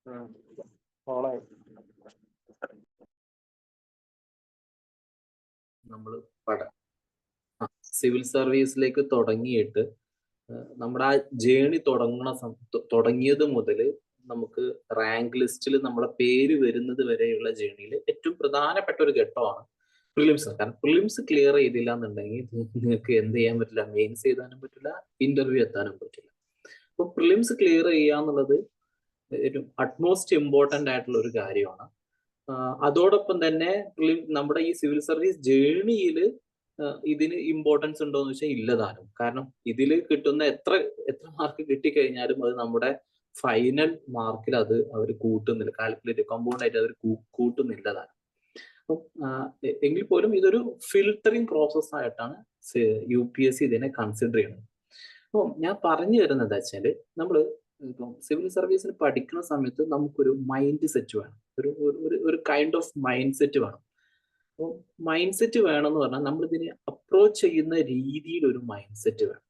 ഓണായി. നമ്മൾ സിവിൽ സർവീസിലേക്ക് തുടങ്ങിയിട്ട് നമ്മുടെ ആ ജേണി തുടങ്ങിയത് മുതൽ നമുക്ക് റാങ്ക് ലിസ്റ്റിൽ നമ്മുടെ പേര് വരുന്നത് വരെയുള്ള ജേണിയിൽ ഏറ്റവും പ്രധാനപ്പെട്ട ഒരു ഘട്ടമാണ് പ്രിലിംസ്. കാരണം പ്രിലിംസ് ക്ലിയർ ചെയ്തില്ല എന്നുണ്ടെങ്കിൽ നിങ്ങൾക്ക് എന്ത് ചെയ്യാൻ പറ്റില്ല, മെയിൻസ് എഴുതാനും പറ്റില്ല, ഇന്റർവ്യൂ എത്താനും പറ്റില്ല. അപ്പൊ പ്രിലിംസ് ക്ലിയർ ചെയ്യുക എന്നുള്ളത് ഏറ്റവും അറ്റ്മോസ്റ്റ് ഇമ്പോർട്ടന്റ് ആയിട്ടുള്ള ഒരു കാര്യമാണ്. അതോടൊപ്പം തന്നെ നമ്മുടെ ഈ സിവിൽ സർവീസ് ജേണിയിൽ ഇതിന് ഇമ്പോർട്ടൻസ് ഉണ്ടോ എന്ന് വെച്ചാൽ ഇല്ലതാനും. കാരണം ഇതിൽ കിട്ടുന്ന എത്ര എത്ര മാർക്ക് കിട്ടിക്കഴിഞ്ഞാലും അത് നമ്മുടെ ഫൈനൽ മാർക്കിൽ അത് അവർ കൂട്ടുന്നില്ല, കാൽക്കുലേറ്റ് കോമ്പൗണ്ട് ആയിട്ട് അവർ കൂട്ടുന്നില്ലതാനും. അപ്പം എങ്കിൽ പോലും ഇതൊരു ഫിൽട്ടറിങ് പ്രോസസ് ആയിട്ടാണ് UPSC ഇതിനെ കൺസിഡർ ചെയ്യുന്നത്. അപ്പം ഞാൻ പറഞ്ഞു വരുന്നത് എന്താ വെച്ചാല്, നമ്മള് ഇപ്പം സിവിൽ സർവീസിന് പഠിക്കുന്ന സമയത്ത് നമുക്കൊരു മൈൻഡ് സെറ്റ് വേണം, ഒരു കൈൻഡ് ഓഫ് മൈൻഡ് സെറ്റ് വേണം. അപ്പം മൈൻഡ് സെറ്റ് വേണം എന്ന് പറഞ്ഞാൽ നമ്മൾ ഇതിനെ അപ്രോച്ച് ചെയ്യുന്ന രീതിയിൽ ഒരു മൈൻഡ് സെറ്റ് വേണം.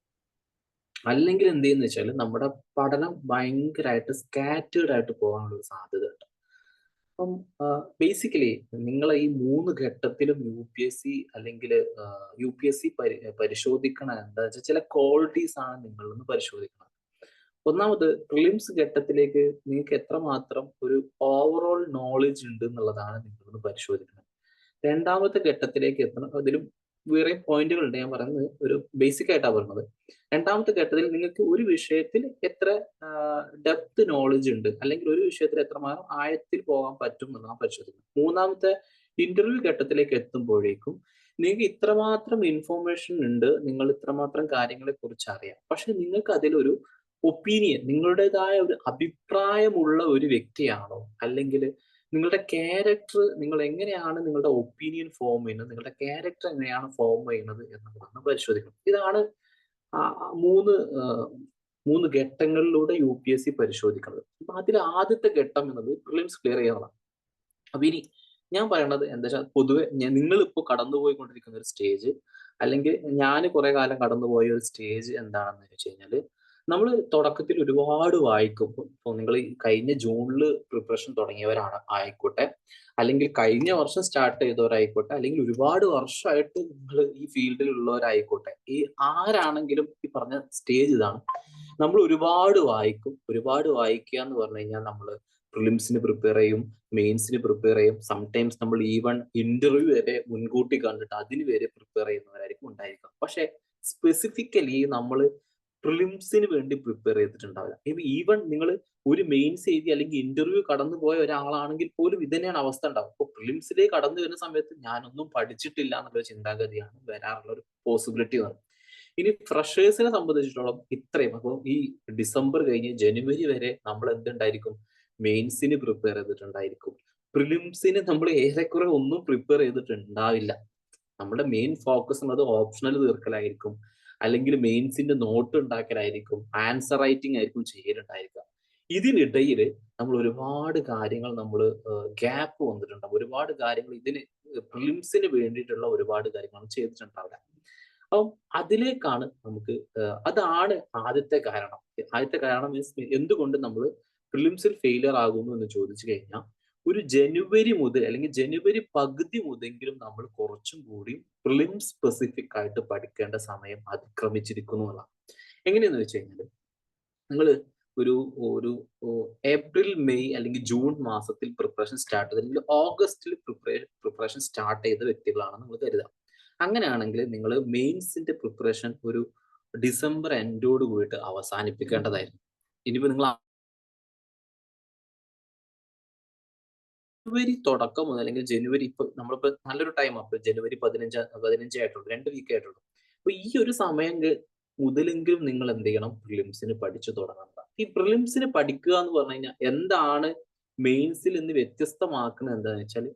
അല്ലെങ്കിൽ എന്ത് ചെയ്യുന്ന വെച്ചാൽ നമ്മുടെ പഠനം ഭയങ്കരമായിട്ട് സ്കാറ്റേർഡ് ആയിട്ട് പോകാനുള്ള ഒരു സാധ്യത ഉണ്ട്. അപ്പം ബേസിക്കലി നിങ്ങൾ ഈ 3 ഘട്ടത്തിലും UPSC അല്ലെങ്കിൽ UPSC പരിശോധിക്കണ എന്താ വെച്ചാൽ ചില ക്വാളിറ്റീസ് ആണ് നിങ്ങളൊന്ന് പരിശോധിക്കണം. ഒന്നാമത് പ്രിലിംസ് ഘട്ടത്തിലേക്ക് നിങ്ങൾക്ക് എത്രമാത്രം ഒരു ഓവറോൾ നോളജ് ഉണ്ട് എന്നുള്ളതാണ് നിങ്ങളൊന്ന് പരിശോധിക്കുന്നത്. രണ്ടാമത്തെ ഘട്ടത്തിലേക്ക് എത്തണം, അതിലും വേറെ പോയിന്റുകൾ ഉണ്ട്. ഞാൻ പറയുന്നത് ഒരു ബേസിക് ആയിട്ടാണ് പറയുന്നത്. രണ്ടാമത്തെ ഘട്ടത്തിൽ നിങ്ങൾക്ക് ഒരു വിഷയത്തിൽ എത്ര ഡെപ്ത് നോളജ് ഉണ്ട്, അല്ലെങ്കിൽ ഒരു വിഷയത്തിൽ എത്രമാത്രം ആഴത്തിൽ പോകാൻ പറ്റും എന്നാണ് പരിശോധിക്കുന്നത്. മൂന്നാമത്തെ ഇന്റർവ്യൂ ഘട്ടത്തിലേക്ക് എത്തുമ്പോഴേക്കും നിങ്ങൾക്ക് ഇത്രമാത്രം ഇൻഫോർമേഷൻ ഉണ്ട്, നിങ്ങൾ ഇത്രമാത്രം കാര്യങ്ങളെ കുറിച്ച് അറിയാം, പക്ഷെ നിങ്ങൾക്ക് അതിലൊരു ഒപ്പീനിയൻ, നിങ്ങളുടേതായ ഒരു അഭിപ്രായമുള്ള ഒരു വ്യക്തിയാണോ, അല്ലെങ്കിൽ നിങ്ങളുടെ ക്യാരക്ടർ, നിങ്ങൾ എങ്ങനെയാണ് നിങ്ങളുടെ ഒപ്പീനിയൻ ഫോം ചെയ്യുന്നത്, നിങ്ങളുടെ ക്യാരക്ടർ എങ്ങനെയാണ് ഫോം ചെയ്യുന്നത് എന്നുള്ളതാണ് പരിശോധിക്കുന്നത്. ഇതാണ് മൂന്ന് മൂന്ന് ഘട്ടങ്ങളിലൂടെ UPSC പരിശോധിക്കുന്നത്. അപ്പൊ അതിൽ ആദ്യത്തെ ഘട്ടം എന്നത് പ്രിലിംസ് ക്ലിയർ ചെയ്യുന്നതാണ്. അപ്പൊ ഇനി ഞാൻ പറയണത് എന്താ വെച്ചാൽ, പൊതുവെ നിങ്ങൾ ഇപ്പോൾ കടന്നുപോയിക്കൊണ്ടിരിക്കുന്ന ഒരു സ്റ്റേജ്, അല്ലെങ്കിൽ ഞാൻ കുറെ കാലം കടന്നുപോയ ഒരു സ്റ്റേജ് എന്താണെന്ന് വെച്ച് കഴിഞ്ഞാൽ, നമ്മൾ തുടക്കത്തിൽ ഒരുപാട് വായിക്കും. ഇപ്പോൾ നിങ്ങൾ കഴിഞ്ഞ ജൂണിൽ പ്രിപ്പറേഷൻ തുടങ്ങിയവരാണ് ആയിക്കോട്ടെ, അല്ലെങ്കിൽ കഴിഞ്ഞ വർഷം സ്റ്റാർട്ട് ചെയ്തവരായിക്കോട്ടെ, അല്ലെങ്കിൽ ഒരുപാട് വർഷമായിട്ട് നിങ്ങൾ ഈ ഫീൽഡിൽ ഉള്ളവരായിക്കോട്ടെ, ഈ ആരാണെങ്കിലും ഈ പറഞ്ഞ സ്റ്റേജ് ഇതാണ്. നമ്മൾ ഒരുപാട് വായിക്കും. ഒരുപാട് വായിക്കുക എന്ന് പറഞ്ഞു കഴിഞ്ഞാൽ നമ്മൾ പ്രിലിംസിന് പ്രിപ്പയർ ചെയ്യും, മെയിൻസിന് പ്രിപ്പയർ ചെയ്യും, സംടൈംസ് നമ്മൾ ഈവൻ ഇന്റർവ്യൂ വരെ മുൻകൂട്ടി കണ്ടിട്ട് അതിന് വരെ പ്രിപ്പയർ ചെയ്യുന്നവരായിരിക്കും ഉണ്ടായിരിക്കാം. പക്ഷെ സ്പെസിഫിക്കലി നമ്മൾ പ്രിലിംസിന് വേണ്ടി പ്രിപ്പയർ ചെയ്തിട്ടുണ്ടാവില്ല. ഈവൻ നിങ്ങൾ ഒരു മെയിൻസ് എഴുതി അല്ലെങ്കിൽ ഇന്റർവ്യൂ കടന്നു പോയ ഒരാളാണെങ്കിൽ പോലും ഇതന്നെയാണ് അവസ്ഥ ഉണ്ടാവും. അപ്പോൾ പ്രിലിംസിലേക്ക് കടന്നു വരുന്ന സമയത്ത് ഞാനൊന്നും പഠിച്ചിട്ടില്ല എന്നുള്ള ചിന്താഗതിയാണ് വരാറുള്ള ഒരു പോസിബിലിറ്റി വന്നത്. ഇനി ഫ്രഷേഴ്സിനെ സംബന്ധിച്ചിടത്തോളം ഇത്രയും, അപ്പോൾ ഈ ഡിസംബർ കഴിഞ്ഞ് ജനുവരി വരെ നമ്മൾ എന്തുണ്ടായിരിക്കും, മെയിൻസിന് പ്രിപ്പയർ ചെയ്തിട്ടുണ്ടായിരിക്കും. പ്രിലിംസിന് നമ്മൾ ഏറെക്കുറെ ഒന്നും പ്രിപ്പയർ ചെയ്തിട്ടുണ്ടാവില്ല. നമ്മുടെ മെയിൻ ഫോക്കസ് എന്നത് ഓപ്ഷണൽ തീർക്കലായിരിക്കും, അല്ലെങ്കിൽ മെയിൻസിന്റെ നോട്ട് ഉണ്ടാക്കലായിരിക്കും, ആൻസർ റൈറ്റിംഗ് ആയിരിക്കും ചെയ്യലുണ്ടായിരിക്കുക. ഇതിനിടയിൽ നമ്മൾ ഒരുപാട് കാര്യങ്ങൾ നമ്മൾ ഗ്യാപ്പ് വന്നിട്ടുണ്ടാവും. ഒരുപാട് കാര്യങ്ങൾ ഇതിന് പ്രിലിംസിന് വേണ്ടിയിട്ടുള്ള ഒരുപാട് കാര്യങ്ങൾ ചെയ്തിട്ടുണ്ടാവില്ല. അപ്പം അതിലേക്കാണ് നമുക്ക് അതാണ് ആദ്യത്തെ കാരണം. ആദ്യത്തെ കാരണം മീൻസ് എന്തുകൊണ്ട് നമ്മൾ പ്രിലിംസിൽ ഫെയിലിയർ ആകുന്നു എന്ന് ചോദിച്ചു കഴിഞ്ഞാൽ, ഒരു ജനുവരി മുതൽ അല്ലെങ്കിൽ ജനുവരി പകുതി മുതലെങ്കിലും നമ്മൾ കുറച്ചും കൂടി പ്രിലിംസ് സ്പെസിഫിക് ആയിട്ട് പഠിക്കേണ്ട സമയം അതിക്രമിച്ചിരിക്കുന്നു എന്നുള്ളതാണ്. എങ്ങനെയെന്ന് വെച്ച് കഴിഞ്ഞാൽ, നിങ്ങൾ ഒരു ഒരു ഏപ്രിൽ മെയ് അല്ലെങ്കിൽ ജൂൺ മാസത്തിൽ പ്രിപ്പറേഷൻ സ്റ്റാർട്ട് ചെയ്ത്, അല്ലെങ്കിൽ ഓഗസ്റ്റിൽ പ്രിപ്പറേഷൻ സ്റ്റാർട്ട് ചെയ്ത വ്യക്തികളാണെന്ന് നിങ്ങൾ കരുതുക. അങ്ങനെയാണെങ്കിൽ നിങ്ങൾ മെയിൻസിന്റെ പ്രിപ്പറേഷൻ ഒരു ഡിസംബർ എൻഡോട് കൂടിയിട്ട് അവസാനിപ്പിക്കേണ്ടതായിരുന്നു. ഇനിയിപ്പോ നിങ്ങൾ ജനുവരി തുടക്കം മുതൽ, അല്ലെങ്കിൽ ജനുവരി ഇപ്പൊ നമ്മളിപ്പോ നല്ലൊരു ടൈം, അപ്പൊ ജനുവരി 15 ആയിട്ടുള്ളൂ, 2 വീക്ക് ആയിട്ടുള്ളൂ. അപ്പൊ ഈ ഒരു സമയം മുതലെങ്കിലും നിങ്ങൾ എന്ത് ചെയ്യണം, പ്രിലിംസിന് പഠിച്ചു തുടങ്ങണം. ഈ പ്രിലിംസിന് പഠിക്കുക എന്ന് പറഞ്ഞു കഴിഞ്ഞാൽ എന്താണ് മെയിൻസിൽ നിന്ന് വ്യത്യസ്തമാക്കുന്നത് എന്താണെന്ന് വെച്ചാൽ,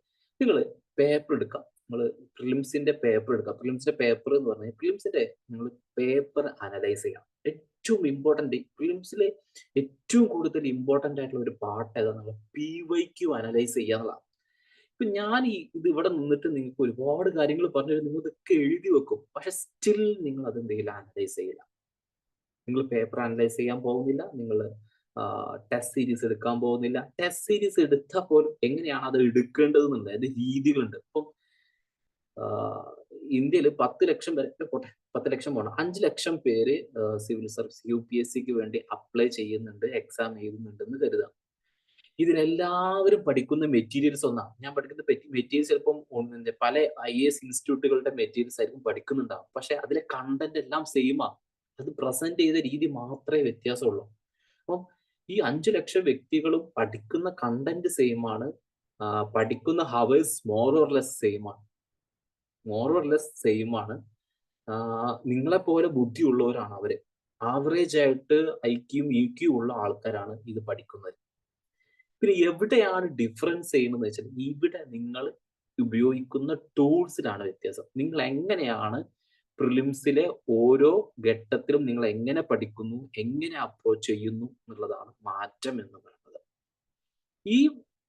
നിങ്ങൾ പേപ്പർ എടുക്കാം. നിങ്ങൾ പ്രിലിംസിന്റെ പേപ്പർ എടുക്കാം. പ്രിലിംസിന്റെ പേപ്പർ എന്ന് പറഞ്ഞാൽ, പ്രിലിംസിന്റെ നിങ്ങൾ പേപ്പർ അനലൈസ് ചെയ്യാം. ഏറ്റവും ഇമ്പോർട്ടന്റ് പ്രിലിംസിലെ ഏറ്റവും കൂടുതൽ ഇമ്പോർട്ടന്റ് ആയിട്ടുള്ള ഒരു പാർട്ട് ഏതാണെന്നുള്ള PYQ അനലൈസ് ചെയ്യാന്നുള്ളതാണ്. ഇപ്പൊ ഞാൻ ഇത് ഇവിടെ നിന്നിട്ട് നിങ്ങൾക്ക് ഒരുപാട് കാര്യങ്ങൾ പറഞ്ഞു, നിങ്ങൾ ഇതൊക്കെ എഴുതി വെക്കും, പക്ഷെ സ്റ്റിൽ നിങ്ങൾ അതെന്തെങ്കിലും അനലൈസ് ചെയ്യില്ല. നിങ്ങൾ പേപ്പർ അനലൈസ് ചെയ്യാൻ പോകുന്നില്ല, നിങ്ങൾ ടെസ്റ്റ് സീരീസ് എടുക്കാൻ പോകുന്നില്ല. ടെസ്റ്റ് സീരീസ് എടുത്താൽ പോലും എങ്ങനെയാണ് അത് എടുക്കേണ്ടതെന്നുണ്ട്, അതിന്റെ രീതികളുണ്ട്. ഇപ്പം ഇന്ത്യയിൽ 10 ലക്ഷം പേരെ പോട്ടെ, 10 ലക്ഷം പോകണം, 5 ലക്ഷം പേര് സിവിൽ സർവീസ് UPSCക്ക് വേണ്ടി അപ്ലൈ ചെയ്യുന്നുണ്ട്, എക്സാം എഴുതുന്നുണ്ടെന്ന് കരുതാം. ഇതിലെല്ലാവരും പഠിക്കുന്ന മെറ്റീരിയൽസ് ഒന്നാണ്. ഞാൻ പഠിക്കുന്ന മെറ്റീരിയൽസ് ചിലപ്പം പല IAS ഇൻസ്റ്റിറ്റ്യൂട്ടുകളുടെ മെറ്റീരിയൽസ് ആയിരിക്കും പഠിക്കുന്നുണ്ടാവും. പക്ഷെ അതിലെ കണ്ടന്റ് എല്ലാം സെയിമാ. അത് പ്രസന്റ് ചെയ്ത രീതി മാത്രമേ വ്യത്യാസമുള്ളൂ. അപ്പം ഈ 5 ലക്ഷം വ്യക്തികളും പഠിക്കുന്ന കണ്ടന്റ് സെയിമാണ്, പഠിക്കുന്ന ഹവേഴ്സ് മോർ ഓർ ലെസ് സെയിമാണ്. നിങ്ങളെ പോലെ ബുദ്ധിയുള്ളവരാണ് അവര്. ആവറേജ് ആയിട്ട് IQയും EQയും ഉള്ള ആൾക്കാരാണ് ഇത് പഠിക്കുന്നത്. പിന്നെ എവിടെയാണ് ഡിഫറൻസ് ചെയ്യുന്നത് വെച്ചാൽ, ഇവിടെ നിങ്ങൾ ഉപയോഗിക്കുന്ന ടൂൾസിലാണ് വ്യത്യാസം. നിങ്ങൾ എങ്ങനെയാണ് പ്രിലിംസിലെ ഓരോ ഘട്ടത്തിലും നിങ്ങൾ എങ്ങനെ പഠിക്കുന്നു, എങ്ങനെ അപ്രോച്ച് ചെയ്യുന്നു എന്നുള്ളതാണ് മാറ്റം എന്ന് പറയുന്നത്. ഈ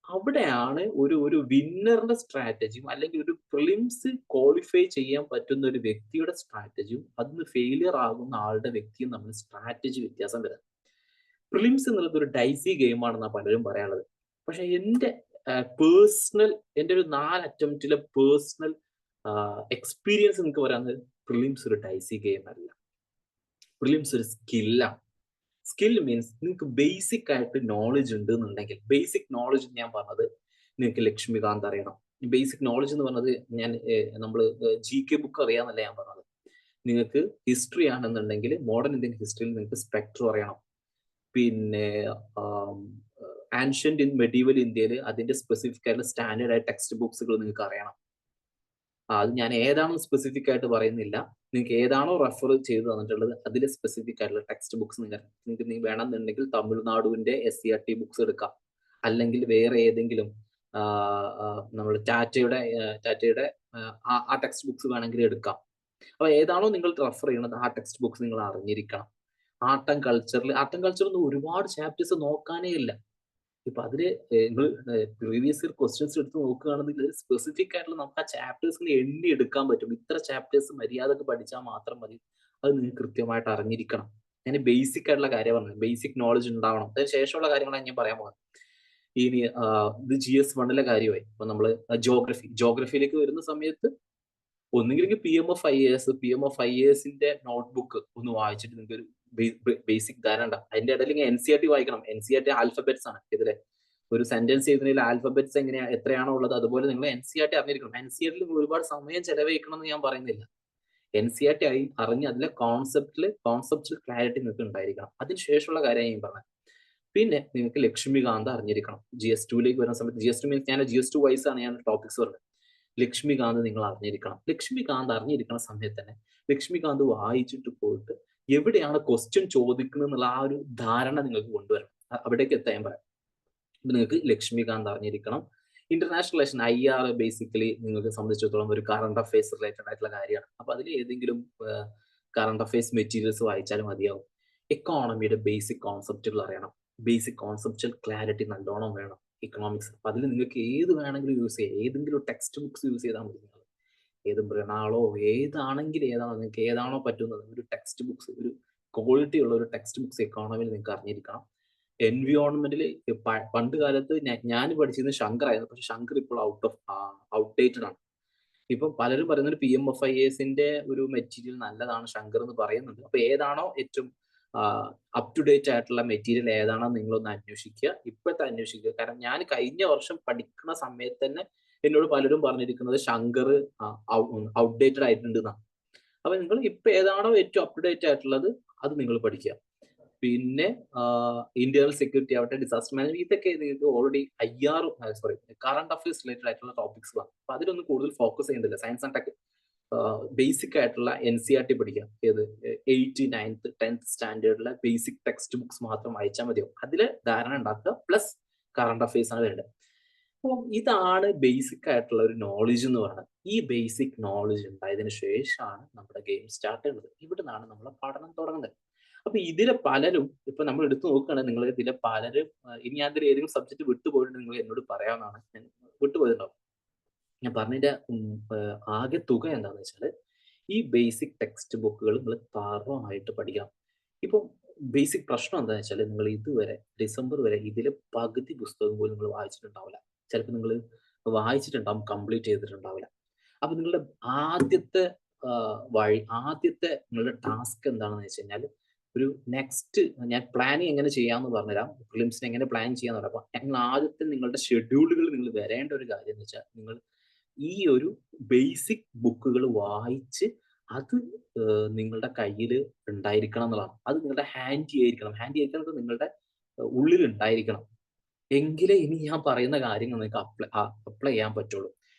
അവിടെയാണ് ഒരു വിന്നറിന്റെ സ്ട്രാറ്റജിയും അല്ലെങ്കിൽ ഒരു പ്രിലിംസ് ക്വാളിഫൈ ചെയ്യാൻ പറ്റുന്ന ഒരു വ്യക്തിയുടെ സ്ട്രാറ്റജിയും അതിന് ഫെയിലിയർ ആകുന്ന ആളുടെ വ്യക്തിയും നമ്മൾ സ്ട്രാറ്റജി വ്യത്യാസം വരുന്നത്. പ്രിലിംസ് എന്നുള്ളത് ഒരു ഡൈസി ഗെയിമാണെന്നാണ് പലരും പറയാനുള്ളത്. പക്ഷെ എൻ്റെ എൻ്റെ ഒരു 4 അറ്റംപ്റ്റിലെ പേഴ്സണൽ എക്സ്പീരിയൻസ് നിങ്ങൾക്ക് പറയാവുന്നത്, പ്രിലിംസ് ഒരു ഡൈസി ഗെയിം അല്ല. പ്രിലിംസ് ഒരു സ്കില്ലാണ്. സ്കിൽ മീൻസ് നിങ്ങൾക്ക് ബേസിക് ആയിട്ട് നോളജ് ഉണ്ട് എന്നുണ്ടെങ്കിൽ, ബേസിക് നോളജ് ഞാൻ പറഞ്ഞത് നിങ്ങൾക്ക് ലക്ഷ്മികാന്ത് അറിയണം. ബേസിക് നോളജ് എന്ന് പറഞ്ഞത് നമ്മൾ GK ബുക്ക് അറിയാന്നല്ല ഞാൻ പറഞ്ഞത്. നിങ്ങൾക്ക് ഹിസ്റ്ററി ആണെന്നുണ്ടെങ്കിൽ മോഡേൺ ഇന്ത്യൻ ഹിസ്റ്ററിയിൽ നിങ്ങൾക്ക് സ്പെക്ട്രം അറിയണം. പിന്നെ ആൻഷ്യന്റ് മെഡീവൽ ഇന്ത്യയിൽ അതിന്റെ സ്പെസിഫിക് ആയിട്ടുള്ള സ്റ്റാൻഡേർഡ് ആയ ടെക്സ്റ്റ് ബുക്സുകൾ നിങ്ങൾക്ക് അറിയണം. അത് ഞാൻ ഏതാണോ സ്പെസിഫിക് ആയിട്ട് പറയുന്നില്ല, നിങ്ങൾക്ക് ഏതാണോ റെഫർ ചെയ്ത് തന്നിട്ടുള്ളത് അതിലെ സ്പെസിഫിക് ആയിട്ടുള്ള ടെക്സ്റ്റ് ബുക്സ് നിങ്ങൾക്ക് വേണമെന്നുണ്ടെങ്കിൽ തമിഴ്നാടുവിന്റെ SCERT ബുക്സ് എടുക്കാം, അല്ലെങ്കിൽ വേറെ ഏതെങ്കിലും നമ്മൾ ടാറ്റയുടെ ആ ടെക്സ്റ്റ് ബുക്സ് വേണമെങ്കിൽ എടുക്കാം. അപ്പൊ ഏതാണോ നിങ്ങൾ റെഫർ ചെയ്യുന്നത് ആ ടെക്സ്റ്റ് ബുക്സ് നിങ്ങൾ അറിഞ്ഞിരിക്കണം. ആർട്ട് ആൻഡ് കൾച്ചർ ഒന്നും ഒരുപാട് ചാപ്റ്റേഴ്സ് നോക്കാനേ ഇല്ല. ഇപ്പൊ അതില് നിങ്ങൾ പ്രീവിയസ് ഇയർ ക്വസ്റ്റ്യൻസ് എടുത്ത് നോക്കുകയാണെങ്കിൽ സ്പെസിഫിക് ആയിട്ടുള്ള നമുക്ക് ആ ചാപ്റ്റേഴ്സിന് എണ്ണി എടുക്കാൻ പറ്റും. ഇത്ര ചാപ്റ്റേഴ്സ് മര്യാദക്ക് പഠിച്ചാൽ മാത്രം മതി. അത് നിങ്ങൾക്ക് കൃത്യമായിട്ട് അറിഞ്ഞിരിക്കണം. ഞാൻ ബേസിക് ആയിട്ടുള്ള കാര്യം പറഞ്ഞത്, ബേസിക് നോളജ് ഉണ്ടാവണം. അതിന് ശേഷമുള്ള കാര്യങ്ങളാണ് ഞാൻ പറയാൻ പോകുന്നത്. ഇനി ഇത് GS1 കാര്യമായി. ഇപ്പൊ നമ്മള് ജോഗ്രഫിയിലേക്ക് വരുന്ന സമയത്ത് ഒന്നുകിൽ PMF IASന്റെ നോട്ട്ബുക്ക് ഒന്ന് വായിച്ചിട്ട് നിങ്ങൾക്ക് ഒരു ബേസിക് ധാരണ ഉണ്ടാവും. അതിന്റെ ഇടയിൽ NCERT വായിക്കണം. NCERT ആൽഫബറ്റ്സ് ആണ് ഇതിലെ. ഒരു സെന്റൻസ് എഴുതുന്നതിൽ ആൽഫബറ്റ്സ് എത്രയാണോ ഉള്ളത് അതുപോലെ നിങ്ങൾ NCERT അറിഞ്ഞിരിക്കണം. NCERT ഒരുപാട് സമയം ചെലവഴിക്കണം എന്ന് ഞാൻ പറയുന്നില്ല. NCERT അറിഞ്ഞ് അതിലെ കോൺസെപ്റ്റിൽ ക്ലാരിറ്റി നിങ്ങൾക്ക് ഉണ്ടായിരിക്കണം. അതിനുശേഷമുള്ള കാര്യം ഞാൻ പറഞ്ഞത്. പിന്നെ നിങ്ങൾക്ക് ലക്ഷ്മികാന്ത് അറിഞ്ഞിരിക്കണം. GS2ലേക്ക് വരുന്ന സമയത്ത്, GS2 മീൻസ് ഞാൻ GS2 വൈസ് ആണ് ഞാൻ ടോപ്പിക്സ് പറഞ്ഞത്. ലക്ഷ്മികാന്ത് നിങ്ങൾ അറിഞ്ഞിരിക്കണം. ലക്ഷ്മികാന്ത് അറിഞ്ഞിരിക്കുന്ന സമയത്ത് തന്നെ ലക്ഷ്മികാന്ത് വായിച്ചിട്ട് പോയിട്ട് എവിടെയാണ് ക്വസ്റ്റ്യൻ ചോദിക്കുന്നത് എന്നുള്ള ആ ഒരു ധാരണ നിങ്ങൾക്ക് കൊണ്ടുവരണം. അവിടേക്ക് എത്താൻ പറയാം. നിങ്ങൾക്ക് ലക്ഷ്മികാന്ത് അറിഞ്ഞിരിക്കണം. ഇന്റർനാഷണൽ റിലേഷൻ IR ബേസിക്കലി നിങ്ങൾക്ക് സംബന്ധിച്ചിടത്തോളം ഒരു കറണ്ട് അഫയേഴ്സ് റിലേറ്റഡ് ആയിട്ടുള്ള കാര്യമാണ്. അപ്പൊ അതിൽ ഏതെങ്കിലും കറണ്ട് അഫയേഴ്സ് മെറ്റീരിയൽസ് വായിച്ചാലും മതിയാവും. എക്കോണമിയുടെ ബേസിക് കോൺസെപ്റ്റുകൾ അറിയണം. ബേസിക് കോൺസെപ്റ്റുവൽ ക്ലാരിറ്റി നല്ലോണം വേണം. ഇക്കണോമിക്സ്. അപ്പൊ അതിൽ നിങ്ങൾക്ക് ഏത് വേണമെങ്കിലും യൂസ് ചെയ്യാം. ഏതെങ്കിലും ടെക്സ്റ്റ് ബുക്സ് യൂസ് ചെയ്താൽ മതി. ഏത് ബ്രണാളോ നിങ്ങൾക്ക് ഏതാണോ പറ്റുന്നത് ഒരു ടെക്സ്റ്റ് ബുക്സ്, ഒരു ക്വാളിറ്റി ഉള്ള ഒരു ടെക്സ്റ്റ് ബുക്സ് എക്കോണമിയിൽ നിങ്ങൾക്ക് അറിഞ്ഞിരിക്കണം. എൻവിയോൺമെന്റിൽ പണ്ട് കാലത്ത് ഞാൻ പഠിച്ചിരുന്നത് ശങ്കർ ആയിരുന്നു. പക്ഷെ ശങ്കർ ഇപ്പോൾ ഔട്ട്ഡേറ്റഡ് ആണ്. ഇപ്പം പലരും പറയുന്ന ഒരു PMF IASന്റെ ഒരു മെറ്റീരിയൽ നല്ലതാണ് ശങ്കർ എന്ന് പറയുന്നുണ്ട്. അപ്പൊ ഏതാണോ ഏറ്റവും അപ് ടു ഡേറ്റ് ആയിട്ടുള്ള മെറ്റീരിയൽ ഏതാണോ നിങ്ങളൊന്ന് അന്വേഷിക്കുക. ഇപ്പോഴത്തെ അന്വേഷിക്കുക. കാരണം ഞാൻ കഴിഞ്ഞ വർഷം പഠിക്കുന്ന സമയത്ത് തന്നെ എന്നോട് പലരും പറഞ്ഞിരിക്കുന്നത് ശങ്കർ ഔട്ട്ഡേറ്റഡ് ആയിട്ടുണ്ട് എന്നാണ്. അപ്പൊ നിങ്ങൾ ഇപ്പൊ ഏതാണോ ഏറ്റവും അപ് ടു ഡേറ്റ് ആയിട്ടുള്ളത് അത് നിങ്ങൾ പഠിക്കുക. പിന്നെ ഇന്റേണൽ സെക്യൂരിറ്റി ആവട്ടെ, ഡിസാസ്റ്റർ മാനേജ്മെന്റ്, ഇതൊക്കെ നിങ്ങൾക്ക് ഓൾറെഡി കറണ്ട് അഫയേഴ്സ് റിലേറ്റഡ് ആയിട്ടുള്ള ടോപ്പിക്സുകളാണ്. അപ്പൊ അതിലൊന്നും കൂടുതൽ ഫോക്കസ് ചെയ്യുന്നില്ല. സയൻസ് ആൻഡ് ടെക് ബേസിക് ആയിട്ടുള്ള NCERT പഠിക്കാം. 8th, 9th, 10th സ്റ്റാൻഡേർഡിലെ basic text books മാത്രം വായിച്ചാൽ മതിയോ. അതില് ധാരണ ഉണ്ടാക്കുക. പ്ലസ് കറണ്ട് അഫയേഴ്സ് ആണ് വേണ്ടത്. അപ്പം ഇതാണ് ബേസിക് ആയിട്ടുള്ള ഒരു നോളജ് എന്ന് പറയുന്നത്. ഈ ബേസിക് നോളജ് ഉണ്ടായതിനു ശേഷമാണ് നമ്മുടെ ഗെയിം സ്റ്റാർട്ട് ചെയ്യുന്നത്. ഇവിടെ നിന്നാണ് നമ്മളെ പഠനം തുടങ്ങുന്നത്. അപ്പൊ ഇതിലെ പലരും ഇപ്പൊ നമ്മൾ എടുത്തു നോക്കുകയാണെങ്കിൽ നിങ്ങൾ ഇതിലെ പലരും ഇനി ഞാൻ ഇതിൽ ഏതെങ്കിലും സബ്ജക്ട് വിട്ടുപോയിട്ട് നിങ്ങൾ എന്നോട് പറയാവുന്നതാണ്. ഞാൻ വിട്ടുപോയിട്ടുണ്ടാവും. ഞാൻ പറഞ്ഞതിന്റെ ആകെ തുക എന്താണെന്ന് വെച്ചാൽ ഈ ബേസിക് ടെക്സ്റ്റ് ബുക്കുകൾ നിങ്ങൾ തറവായിട്ട് പഠിക്കണം. ഇപ്പം ബേസിക് പ്രശ്നം എന്താണെന്ന് വെച്ചാൽ നിങ്ങൾ ഇതുവരെ ഡിസംബർ വരെ ഇതിലെ പകുതി പുസ്തകം പോലും നിങ്ങൾ വായിച്ചിട്ടുണ്ടാവില്ല. ചിലപ്പോൾ നിങ്ങൾ വായിച്ചിട്ടുണ്ടാവും, കംപ്ലീറ്റ് ചെയ്തിട്ടുണ്ടാവില്ല. അപ്പൊ നിങ്ങളുടെ ആദ്യത്തെ ആദ്യത്തെ നിങ്ങളുടെ ടാസ്ക് എന്താണെന്ന് വെച്ച് കഴിഞ്ഞാൽ ഒരു നെക്സ്റ്റ് ഞാൻ പ്ലാനിങ് എങ്ങനെ ചെയ്യാമെന്ന് പറഞ്ഞുതരാം. ഫിലിംസിന് എങ്ങനെ പ്ലാൻ ചെയ്യാന്ന് പറയാം. അപ്പൊ നിങ്ങൾ ആദ്യത്തെ നിങ്ങളുടെ ഷെഡ്യൂളുകൾ നിങ്ങൾ വരേണ്ട ഒരു കാര്യം എന്ന് വെച്ചാൽ നിങ്ങൾ ഈ ഒരു ബേസിക് ബുക്കുകൾ വായിച്ച് അത് നിങ്ങളുടെ കയ്യിൽ ഉണ്ടായിരിക്കണം എന്നുള്ളതാണ്. അത് നിങ്ങളുടെ ഹാൻഡി ആയിരിക്കണം. ഹാൻഡി ആയിരിക്കണം നിങ്ങളുടെ ഉള്ളിൽ ഉണ്ടായിരിക്കണം. എങ്കിലേ ഇനി ഞാൻ പറയുന്ന കാര്യങ്ങൾ നിങ്ങൾക്ക് അപ്ലൈ ചെയ്യാൻ പറ്റുള്ളൂ.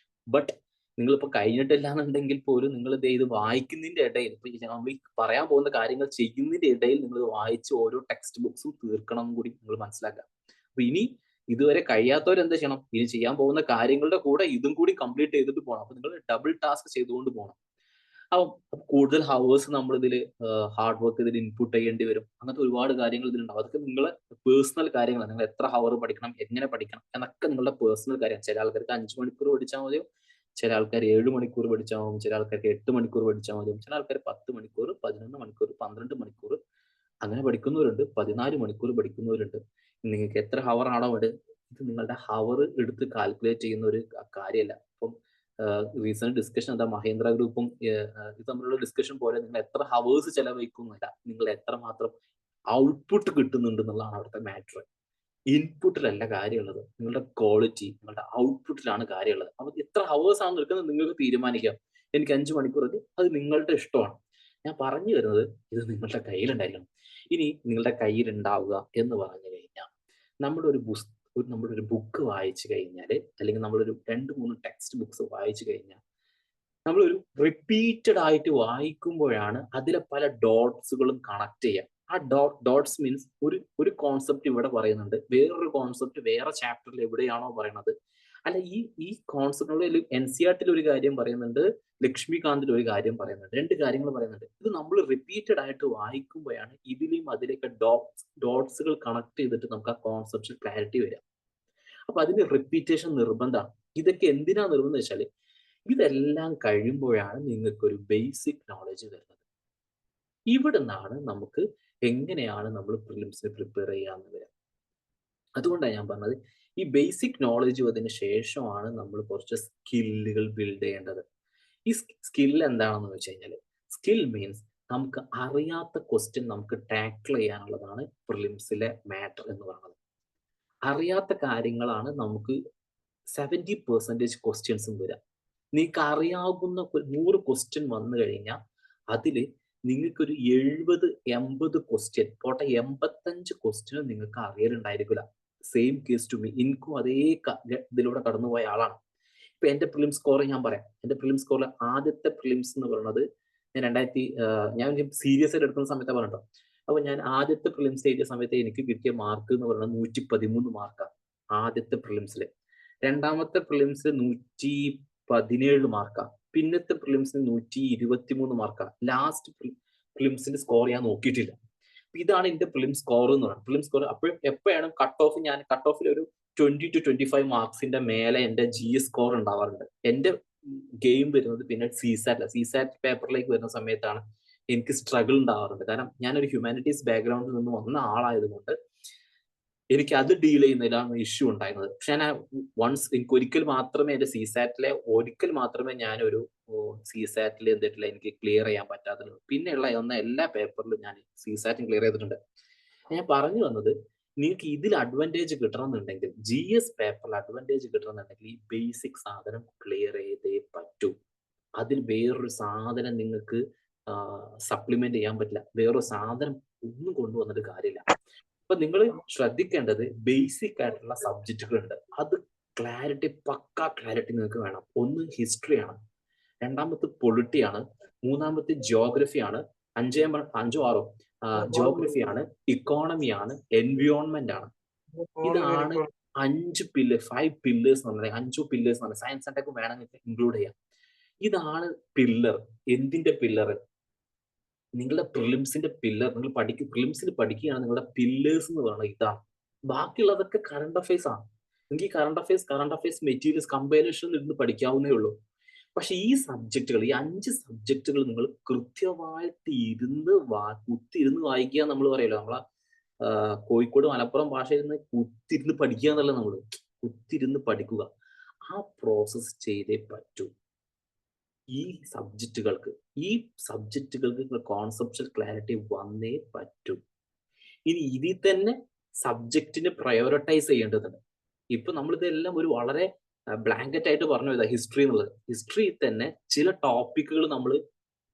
ബട്ട് നിങ്ങളിപ്പോ കഴിഞ്ഞിട്ടില്ല എന്നുണ്ടെങ്കിൽ പോലും നിങ്ങൾ ഇത് വായിക്കുന്നതിന്റെ ഇടയിൽ ഇപ്പൊ നമ്മൾ ഈ പറയാൻ പോകുന്ന കാര്യങ്ങൾ ചെയ്യുന്നതിന്റെ ഇടയിൽ നിങ്ങൾ വായിച്ച് ഓരോ ടെക്സ്റ്റ് ബുക്സും തീർക്കണം കൂടി നിങ്ങൾ മനസ്സിലാക്കുക. അപ്പൊ ഇനി ഇതുവരെ കഴിയാത്തവർ എന്താ ചെയ്യണം? ഇനി ചെയ്യാൻ പോകുന്ന കാര്യങ്ങളുടെ കൂടെ ഇതും കൂടി കംപ്ലീറ്റ് ചെയ്തിട്ട് പോകണം. അപ്പൊ നിങ്ങൾ ഡബിൾ ടാസ്ക് ചെയ്തുകൊണ്ട് പോകണം. അപ്പം കൂടുതൽ ഹവേഴ്സ് നമ്മൾ ഇതിൽ ഹാർഡ് വർക്ക് ഇതിൽ ഇൻപുട്ട് ചെയ്യേണ്ടി വരും. അങ്ങനത്തെ ഒരുപാട് കാര്യങ്ങൾ ഇതിലുണ്ടാവും. അതൊക്കെ നിങ്ങളെ പേഴ്സണൽ കാര്യങ്ങളാണ്. നിങ്ങൾ എത്ര ഹവർ പഠിക്കണം, എങ്ങനെ പഠിക്കണം എന്നൊക്കെ നിങ്ങളുടെ പേഴ്സണൽ കാര്യം. ചില ആൾക്കാർക്ക് 5 മണിക്കൂർ പഠിച്ചാൽ മതിയോ, ചില ആൾക്കാർ 7 മണിക്കൂർ പഠിച്ചാൽ മതി, ചില ആൾക്കാർക്ക് 8 മണിക്കൂർ പഠിച്ചാൽ മതി, ചില ആൾക്കാർ 10 മണിക്കൂർ, 11 മണിക്കൂർ, 12 മണിക്കൂർ അങ്ങനെ പഠിക്കുന്നവരുണ്ട്, 14 മണിക്കൂർ പഠിക്കുന്നവരുണ്ട്. നിങ്ങൾക്ക് എത്ര ഹവർ ആണോ വേണ്ടത്, ഇത് നിങ്ങളുടെ ഹവർ എടുത്ത് കാൽക്കുലേറ്റ് ചെയ്യുന്ന ഒരു കാര്യമല്ല. അപ്പം റീസെന്റ് ഡിസ്കഷൻ എന്താ, മഹേന്ദ്ര ഗ്രൂപ്പും ഇത് തമ്മിലുള്ള ഡിസ്കഷൻ പോലെ നിങ്ങൾ എത്ര ഹവേഴ്സ് ചെലവഴിക്കുന്നില്ല, നിങ്ങൾ എത്രമാത്രം ഔട്ട്പുട്ട് കിട്ടുന്നുണ്ട് എന്നുള്ളതാണ് അവിടുത്തെ മാറ്റർ. ഇൻപുട്ടിലല്ല കാര്യമുള്ളത്, നിങ്ങളുടെ ക്വാളിറ്റി, നിങ്ങളുടെ ഔട്ട്പുട്ടിലാണ് കാര്യമുള്ളത്. അപ്പൊ എത്ര ഹവേഴ്സ് ആണ് നിൽക്കുന്നത് നിങ്ങൾക്ക് തീരുമാനിക്കാം. എനിക്ക് 5 മണിക്കൂർ അത് നിങ്ങളുടെ ഇഷ്ടമാണ്. ഞാൻ പറഞ്ഞു വരുന്നത് ഇത് നിങ്ങളുടെ കയ്യിലുണ്ടായിരിക്കണം. ഇനി നിങ്ങളുടെ കയ്യിൽ ഉണ്ടാവുക എന്ന് പറഞ്ഞു കഴിഞ്ഞാൽ നമ്മുടെ ഒരു ബുക്ക് വായിച്ചു കഴിഞ്ഞാൽ, അല്ലെങ്കിൽ നമ്മളൊരു 2-3 ടെക്സ്റ്റ് ബുക്സ് വായിച്ചു കഴിഞ്ഞാൽ നമ്മളൊരു റിപ്പീറ്റഡ് ആയിട്ട് വായിക്കുമ്പോഴാണ് അതിലെ പല ഡോട്ട്സുകളും കണക്ട് ചെയ്യുക. ആ ഡോട്ട്സ് മീൻസ് ഒരു കോൺസെപ്റ്റ് ഇവിടെ പറയുന്നുണ്ട്, വേറൊരു കോൺസെപ്റ്റ് വേറെ ചാപ്റ്ററിൽ എവിടെയാണോ പറയുന്നത്, അല്ല ഈ കോൺസെപ്റ്റിനുള്ള NCERT ഒരു കാര്യം പറയുന്നുണ്ട്, ലക്ഷ്മികാന്തിൽ ഒരു കാര്യം പറയുന്നുണ്ട്, 2 കാര്യങ്ങൾ പറയുന്നുണ്ട്. ഇത് നമ്മൾ റിപ്പീറ്റഡ് ആയിട്ട് വായിക്കുമ്പോഴാണ് ഇതിലെയും അതിലേക്ക് ഡോട്ട്സുകൾ കണക്ട് ചെയ്തിട്ട് നമുക്ക് ആ കോൺസെപ്റ്റിൽ ക്ലാരിറ്റി വരിക. അപ്പൊ അതിന് റിപ്പീറ്റേഷൻ നിർബന്ധമാണ്. ഇതൊക്കെ എന്തിനാ നിർബന്ധം വെച്ചാൽ ഇതെല്ലാം കഴിയുമ്പോഴാണ് നിങ്ങൾക്ക് ഒരു ബേസിക് നോളജ് വരുന്നത്. ഇവിടെ നിന്നാണ് നമുക്ക് എങ്ങനെയാണ് നമ്മൾ പ്രിലിംസിന് പ്രിപ്പയർ ചെയ്യാന്ന് വരിക. അതുകൊണ്ടാണ് ഞാൻ പറഞ്ഞത് ഈ ബേസിക് നോളജ് അതിന് ശേഷമാണ് നമ്മൾ കുറച്ച് സ്കില്ലുകൾ ബിൽഡ് ചെയ്യേണ്ടത്. ഈ സ്കിൽ എന്താണെന്ന് വെച്ച് കഴിഞ്ഞാൽ, സ്കിൽ മീൻസ് നമുക്ക് അറിയാത്ത ക്വസ്റ്റ്യൻ നമുക്ക് ടാക്കിൾ ചെയ്യാനുള്ളതാണ് പ്രിലിംസിലെ മാറ്റർ എന്ന് പറയുന്നത്. അറിയാത്ത കാര്യങ്ങളാണ് നമുക്ക് 70% ക്വസ്റ്റ്യൻസും വരിക. നിങ്ങൾക്ക് അറിയാവുന്ന 100 ക്വസ്റ്റ്യൻ വന്നു കഴിഞ്ഞാൽ അതിൽ നിങ്ങൾക്കൊരു 70-80 ക്വസ്റ്റ്യൻ, പോട്ടെ 85 ക്വസ്റ്റ്യൻ നിങ്ങൾക്ക് അറിയലുണ്ടായിരിക്കില്ല. Same case to me. എനിക്കും അതേ ഇതിലൂടെ കടന്നുപോയ ആളാണ്. ഇപ്പൊ എന്റെ പ്രിലിം സ്കോർ ഞാൻ പറയാം. എന്റെ പ്രിലിം സ്കോറിൽ ആദ്യത്തെ പ്രിലിംസ് എന്ന് പറയുന്നത് ഞാൻ സീരിയസ് ആയിട്ട് എടുക്കുന്ന സമയത്താണ് പറഞ്ഞോ. അപ്പൊ ഞാൻ ആദ്യത്തെ പ്രിലിംസ് എഴുതിയ സമയത്ത് എനിക്ക് കിട്ടിയ മാർക്ക് എന്ന് പറയുന്നത് 113 മാർക്കാണ് ആദ്യത്തെ പ്രിലിംസില്. രണ്ടാമത്തെ പ്രിലിംസിൽ 117 മാർക്കാണ്. പിന്നത്തെ പ്രിലിംസിന് 123 മാർക്കാണ്. ലാസ്റ്റ് പ്രിലിംസിൽ സ്കോർ ഞാൻ നോക്കിയിട്ടില്ല. ഇതാണ് എന്റെ പ്രിലിം സ്കോർ എന്ന് പറയുന്നത്. പ്രിലിം സ്കോർ അപ്പോഴും എപ്പോഴാണ് കട്ട് ഓഫിൽ ഒരു 20 to 25 മാർക്സിന്റെ മേലെ എന്റെ GS സ്കോർ ഉണ്ടാവാറുണ്ട്. എന്റെ ഗെയിം വരുന്നത് പിന്നെ CSAT പേപ്പറിലേക്ക് വരുന്ന സമയത്താണ് എനിക്ക് സ്ട്രഗിൾ ഉണ്ടാവാറുണ്ട്. കാരണം ഞാനൊരു ഹ്യൂമാനിറ്റീസ് ബാക്ക്ഗ്രൗണ്ടിൽ നിന്ന് വന്ന ആളായതുകൊണ്ട് എനിക്ക് അത് ഡീൽ ചെയ്യുന്നതിലാണ് ഇഷ്യൂ ഉണ്ടായിരുന്നത്. പക്ഷെ എനിക്ക് ഒരിക്കൽ മാത്രമേ ഞാനൊരു CSAT എന്തിട്ടില്ല, എനിക്ക് ക്ലിയർ ചെയ്യാൻ പറ്റാത്തത്. പിന്നെയുള്ള എല്ലാ പേപ്പറിലും ഞാൻ CSAT ക്ലിയർ ചെയ്തിട്ടുണ്ട്. ഞാൻ പറഞ്ഞു വന്നത്, നിങ്ങൾക്ക് ഇതിൽ അഡ്വാൻറ്റേജ് കിട്ടണമെന്നുണ്ടെങ്കിൽ, GS പേപ്പറിൽ അഡ്വാൻറ്റേജ് കിട്ടണമെന്നുണ്ടെങ്കിൽ ഈ ബേസിക് സാധനം ക്ലിയർ ചെയ്തേ പറ്റൂ. അതിൽ വേറൊരു സാധനം നിങ്ങൾക്ക് സപ്ലിമെന്റ് ചെയ്യാൻ പറ്റില്ല. വേറൊരു സാധനം ഒന്നും കൊണ്ടുവന്നിട്ട് കാര്യമില്ല. അപ്പൊ നിങ്ങൾ ശ്രദ്ധിക്കേണ്ടത് ബേസിക് ആയിട്ടുള്ള സബ്ജക്റ്റുകളുണ്ട്. അത് പക്ക ക്ലാരിറ്റി നിങ്ങൾക്ക് വേണം. ഒന്ന് ഹിസ്റ്ററിയാണ്, രണ്ടാമത്തെ പൊളിറ്റിയാണ്, മൂന്നാമത്തെ ജിയോഗ്രഫിയാണ്, 5-6 ജിയോഗ്രഫിയാണ്, ഇക്കോണമിയാണ്, എൻവിയോൺമെന്റ് ആണ്. ഇതാണ് 5 പില്ലേഴ്സ്, 5 പില്ലേഴ്സ് എന്ന് പറഞ്ഞാൽ 5 പില്ലേഴ്സ് എന്ന് പറഞ്ഞാൽ സയൻസ് ആൻഡ് ടെക് വേണമെങ്കിൽ ഇൻക്ലൂഡ് ചെയ്യാം. ഇതാണ് പില്ലർ. എന്തിന്റെ പില്ലർ? നിങ്ങളുടെ പ്രിലിംസിന്റെ പില്ലർ. നിങ്ങൾ പ്രിലിംസിൽ പഠിക്കുകയാണ്, നിങ്ങളുടെ പില്ലേഴ്സ് എന്ന് പറയുന്നത് ഇതാണ്. ബാക്കിയുള്ളതൊക്കെ കറണ്ട് അഫയേഴ്സ് ആണ്. നിങ്ങൾക്ക് കറണ്ട് അഫയേഴ്സ് മെറ്റീരിയൽസ് കമ്പൈലേഷൻ ഇരുന്ന് പഠിക്കാവുന്നേ ഉള്ളൂ. പക്ഷെ ഈ സബ്ജക്റ്റുകൾ, ഈ 5 സബ്ജക്റ്റുകൾ നിങ്ങൾ കൃത്യമായിട്ട് കുത്തിയിരുന്ന് വായിക്കുക നമ്മൾ പറയല്ലോ. നമ്മളെ കോഴിക്കോട് മലപ്പുറം ഭാഷയിൽ നിന്ന് കുത്തിരുന്ന് പഠിക്കുക എന്നല്ല നമ്മള്. കുത്തിരുന്ന് പഠിക്കുക. ആ പ്രോസസ്സ് ചെയ്തേ പറ്റൂ. ഈ സബ്ജക്റ്റുകൾക്ക് ഈ സബ്ജക്റ്റുകൾക്ക് കോൺസെപ്ച്വൽ ക്ലാരിറ്റി വന്നേ പറ്റൂ. ഇനി ഇതിൽ തന്നെ സബ്ജക്റ്റിന് പ്രയോറിറ്റൈസ് ചെയ്യേണ്ടതുണ്ട്. ഇപ്പൊ നമ്മളിതെല്ലാം ഒരു വളരെ ബ്ലാങ്കറ്റ് ആയിട്ട് പറഞ്ഞു പോയതാ ഹിസ്റ്ററി എന്നുള്ളത്. ഹിസ്റ്ററിയിൽ തന്നെ ചില ടോപ്പിക്കുകൾ നമ്മൾ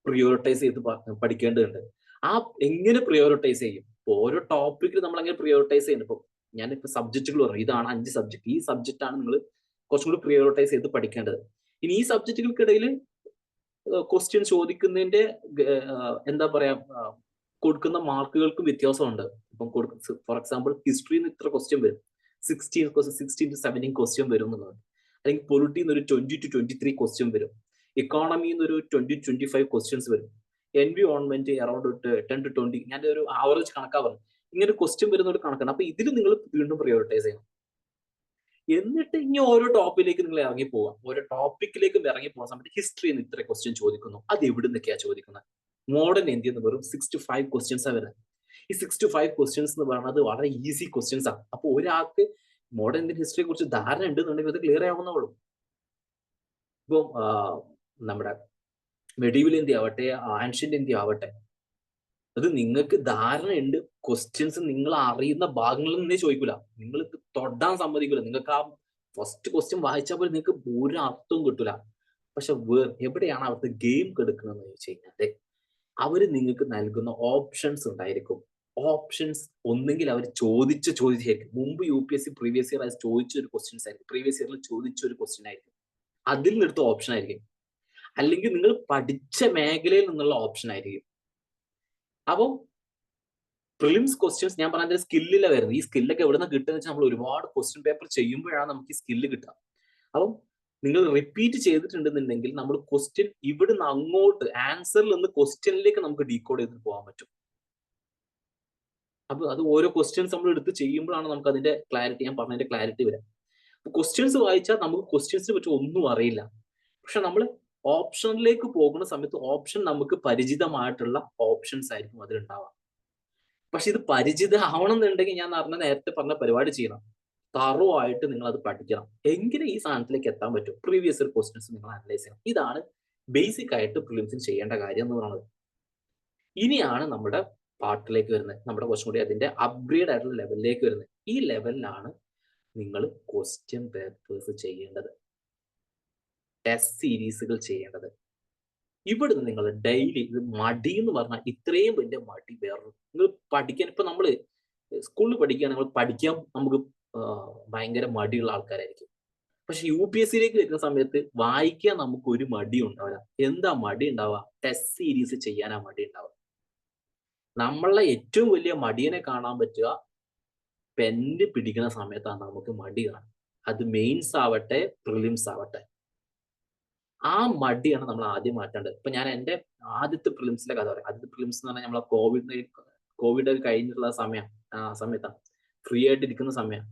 പ്രിയോറിറ്റൈസ് ചെയ്ത് പഠിക്കേണ്ടതുണ്ട്. ആ എങ്ങനെ പ്രിയോറിറ്റൈസ് ചെയ്യും? ഓരോ ടോപ്പിക്കിൽ നമ്മൾ അങ്ങനെ പ്രിയോറിറ്റൈസ് ചെയ്യുന്നത്. ഇപ്പൊ ഞാനിപ്പോ സബ്ജക്റ്റുകൾ പറഞ്ഞു, ഇതാണ് 5 സബ്ജക്ട്. ഈ സബ്ജക്റ്റ് ആണ് നിങ്ങൾ കുറച്ചും കൂടി പ്രിയോറിറ്റൈസ് ചെയ്ത് പഠിക്കേണ്ടത്. ഇനി ഈ സബ്ജക്റ്റുകൾക്കിടയിൽ ക്വസ്റ്റ്യൻ ചോദിക്കുന്നതിന്റെ എന്താ പറയാ, കൊടുക്കുന്ന മാർക്കുകൾക്കും വ്യത്യാസമുണ്ട്. ഇപ്പം ഫോർ എക്സാമ്പിൾ ഹിസ്റ്ററിന്ന് ഇത്ര ക്വസ്റ്റ്യൻ വരും, 16 to 17 ക്വസ്റ്റ്യൻ വരും എന്നുള്ളത്. അല്ലെങ്കിൽ പൊളിറ്റിന്ന് ഒരു 20 to 23 ക്വസ്റ്റ്യൻ വരും. ഇക്കോണമിന്ന് ഒരു 20 to 25 ക്വസ്റ്റ്യൻസ് വരും. Environment around 10 to 20. ഞാൻ ഒരു ആവറേജ് കണക്കാ പറഞ്ഞു. ഇങ്ങനെ ക്വസ്റ്റ്യൻ വരുന്ന ഒരു കണക്കാണ്. അപ്പൊ ഇതിൽ നിങ്ങൾ വീണ്ടും പ്രയോറിറ്റൈസ് ചെയ്യണം. എന്നിട്ട് ഇനി ഓരോ ടോപ്പിലേക്ക് നിങ്ങൾ ഇറങ്ങി പോവാം. ഓരോ ടോപ്പിക്കിലേക്കും ഇറങ്ങി പോകുന്ന സമയത്ത് ഹിസ്റ്ററിന്ന് ഇത്ര ക്വസ്റ്റ്യൻ ചോദിക്കുന്നു, അത് എവിടെ നിന്നൊക്കെയാ ചോദിക്കുന്നത്? മോഡേൺ ഇന്ത്യയിൽ നിന്ന് വെറും 6 to 5 ക്വസ്റ്റ്യൻസാ വരുന്നത്. ഈ 6 to 5 ക്വസ്റ്റ്യൻസ് എന്ന് പറയുന്നത് വളരെ ഈസി ക്വസ്റ്റ്യൻസ് ആണ്. അപ്പൊ ഒരാൾക്ക് മോഡേൺ ഇന്ത്യൻ ഹിസ്റ്ററിയെ കുറിച്ച് ധാരണ ഉണ്ടെന്നുണ്ടെങ്കിൽ അത് ക്ലിയർ ആവുന്നോളും. ഇപ്പം നമ്മുടെ മെഡീവൽ ഇന്ത്യ ആവട്ടെ, ആൻഷ്യന്റ് ഇന്ത്യ ആവട്ടെ, അത് നിങ്ങൾക്ക് ധാരണയുണ്ട്. ക്വസ്റ്റ്യൻസ് നിങ്ങൾ അറിയുന്ന ഭാഗങ്ങളിൽ നിന്നേ ചോദിക്കൂല. നിങ്ങൾ തൊടാൻ സമ്മതിക്കൂല. നിങ്ങൾക്ക് ആ ഫസ്റ്റ് ക്വസ്റ്റ്യൻ വായിച്ചാൽ പോലും നിങ്ങൾക്ക് ഒരു അർത്ഥവും കിട്ടൂല. പക്ഷെ എവിടെയാണ് അവർക്ക് ഗെയിം കെടുക്കുന്നതെന്ന് ചോദിച്ചു കഴിഞ്ഞാൽ, അവര് നിങ്ങൾക്ക് നൽകുന്ന ഓപ്ഷൻസ് ഉണ്ടായിരിക്കും. ഓപ്ഷൻസ് ഒന്നെങ്കിൽ അവർ ചോദിച്ചായിരിക്കും. മുമ്പ് UPSC പ്രീവിയസ് ഇയർ ചോദിച്ച ഒരു ക്വസ്റ്റ്യൻസ് ആയിരിക്കും. പ്രീവിയസ് ഇയറിൽ ചോദിച്ച ഒരു ക്വസ്റ്റ്യൻ ആയിരിക്കും. അതിൽ നിന്നെടുത്ത ഓപ്ഷൻ ആയിരിക്കും. അല്ലെങ്കിൽ നിങ്ങൾ പഠിച്ച മേഖലയിൽ നിന്നുള്ള ഓപ്ഷൻ ആയിരിക്കും. അപ്പം പ്രിലിംസ് ക്വസ്റ്റ്യൻസ് ഞാൻ പറഞ്ഞ സ്കില്ലില്ല വരുന്നത്. ഈ സ്കില്ലൊക്കെ എവിടെ നിന്ന് കിട്ടുന്ന വെച്ചാൽ നമ്മൾ ഒരുപാട് ക്വസ്റ്റ്യൻ പേപ്പർ ചെയ്യുമ്പോഴാണ് നമുക്ക് ഈ സ്കില്ല് കിട്ടുക. അപ്പം നിങ്ങൾ റിപ്പീറ്റ് ചെയ്തിട്ടുണ്ടെന്നുണ്ടെങ്കിൽ നമ്മൾ ക്വസ്റ്റ്യൻ ഇവിടുന്ന് അങ്ങോട്ട് ആൻസറിൽ നിന്ന് ക്വസ്റ്റ്യനിലേക്ക് നമുക്ക് ഡീകോഡ് ചെയ്തിട്ട് പോകാൻ പറ്റും. അപ്പൊ അത് ഓരോ ക്വസ്റ്റ്യൻസ് നമ്മൾ എടുത്ത് ചെയ്യുമ്പോഴാണ് നമുക്ക് അതിന്റെ ക്ലാരിറ്റി, ഞാൻ പറഞ്ഞതിന്റെ ക്ലാരിറ്റി വരാം. ക്വസ്റ്റ്യൻസ് വായിച്ചാൽ നമുക്ക് ക്വസ്റ്റ്യൻസിനെ പറ്റി ഒന്നും അറിയില്ല. പക്ഷെ നമ്മൾ ഓപ്ഷനിലേക്ക് പോകുന്ന സമയത്ത് ഓപ്ഷൻ നമുക്ക് പരിചിതമായിട്ടുള്ള ഓപ്ഷൻസ് ആയിരിക്കും അതിലുണ്ടാവുക. പക്ഷെ ഇത് പരിചിതമാവണം എന്നുണ്ടെങ്കിൽ ഞാൻ നേരത്തെ പറഞ്ഞ പരിപാടി ചെയ്യണം. തറോ ആയിട്ട് നിങ്ങൾ അത് പഠിക്കണം. എങ്കിലും ഈ സാധനത്തിലേക്ക് എത്താൻ പറ്റും. പ്രീവിയസ് ഇയർ ക്വസ്റ്റ്യൻസ് നിങ്ങൾ അനലൈസ് ചെയ്യണം. ഇതാണ് ബേസിക് ആയിട്ട് പ്രിലിംസിന് ചെയ്യേണ്ട കാര്യം എന്ന് പറയുന്നത്. ഇനിയാണ് നമ്മുടെ പാർട്ടിലേക്ക് വരുന്നത്. നമ്മുടെ കുറച്ചും കൂടി അതിന്റെ അപ്ഗ്രേഡ് ആയിട്ടുള്ള ലെവലിലേക്ക് വരുന്നത്. ഈ ലെവലിലാണ് നിങ്ങൾ ക്വസ്റ്റ്യൻ പേപ്പേഴ്സ് ചെയ്യേണ്ടത്, ടെസ്റ്റ് സീരീസുകൾ ചെയ്യേണ്ടത്. ഇവിടുന്ന് നിങ്ങൾ ഡെയിലി ഇത് മടി എന്ന് പറഞ്ഞാൽ ഇത്രയും വലിയ മടി വേറെ നിങ്ങൾ പഠിക്കാൻ. ഇപ്പൊ നമ്മള് സ്കൂളിൽ പഠിക്കുകയാണെങ്കിൽ പഠിക്കാൻ നമുക്ക് ഭയങ്കര മടിയുള്ള ആൾക്കാരായിരിക്കും. പക്ഷെ UPSCയിലേക്ക് വരുന്ന സമയത്ത് വായിക്കാൻ നമുക്ക് ഒരു മടി ഉണ്ടാവില്ല. എന്താ മടി ഉണ്ടാവുക? ടെസ്റ്റ് സീരീസ് ചെയ്യാനാ മടി ഉണ്ടാവുക. നമ്മളെ ഏറ്റവും വലിയ മടിയനെ കാണാൻ പറ്റുക പെന്ന് പിടിക്കുന്ന സമയത്താണ് നമുക്ക് മടി കാണുക. അത് മെയിൻസ് ആവട്ടെ പ്രിലിംസ് ആവട്ടെ. ആ മടിയാണ് നമ്മൾ ആദ്യം മാറ്റേണ്ടത്. ഇപ്പൊ ഞാൻ എന്റെ ആദ്യത്തെ പ്രിലിംസിന്റെ കഥ പറയാം. ആദ്യത്തെ പ്രിലിംസ് എന്ന് പറഞ്ഞാൽ നമ്മളെ കോവിഡ് കഴിഞ്ഞിട്ടുള്ള സമയത്താണ്, ഫ്രീ ആയിട്ട് ഇരിക്കുന്ന സമയം.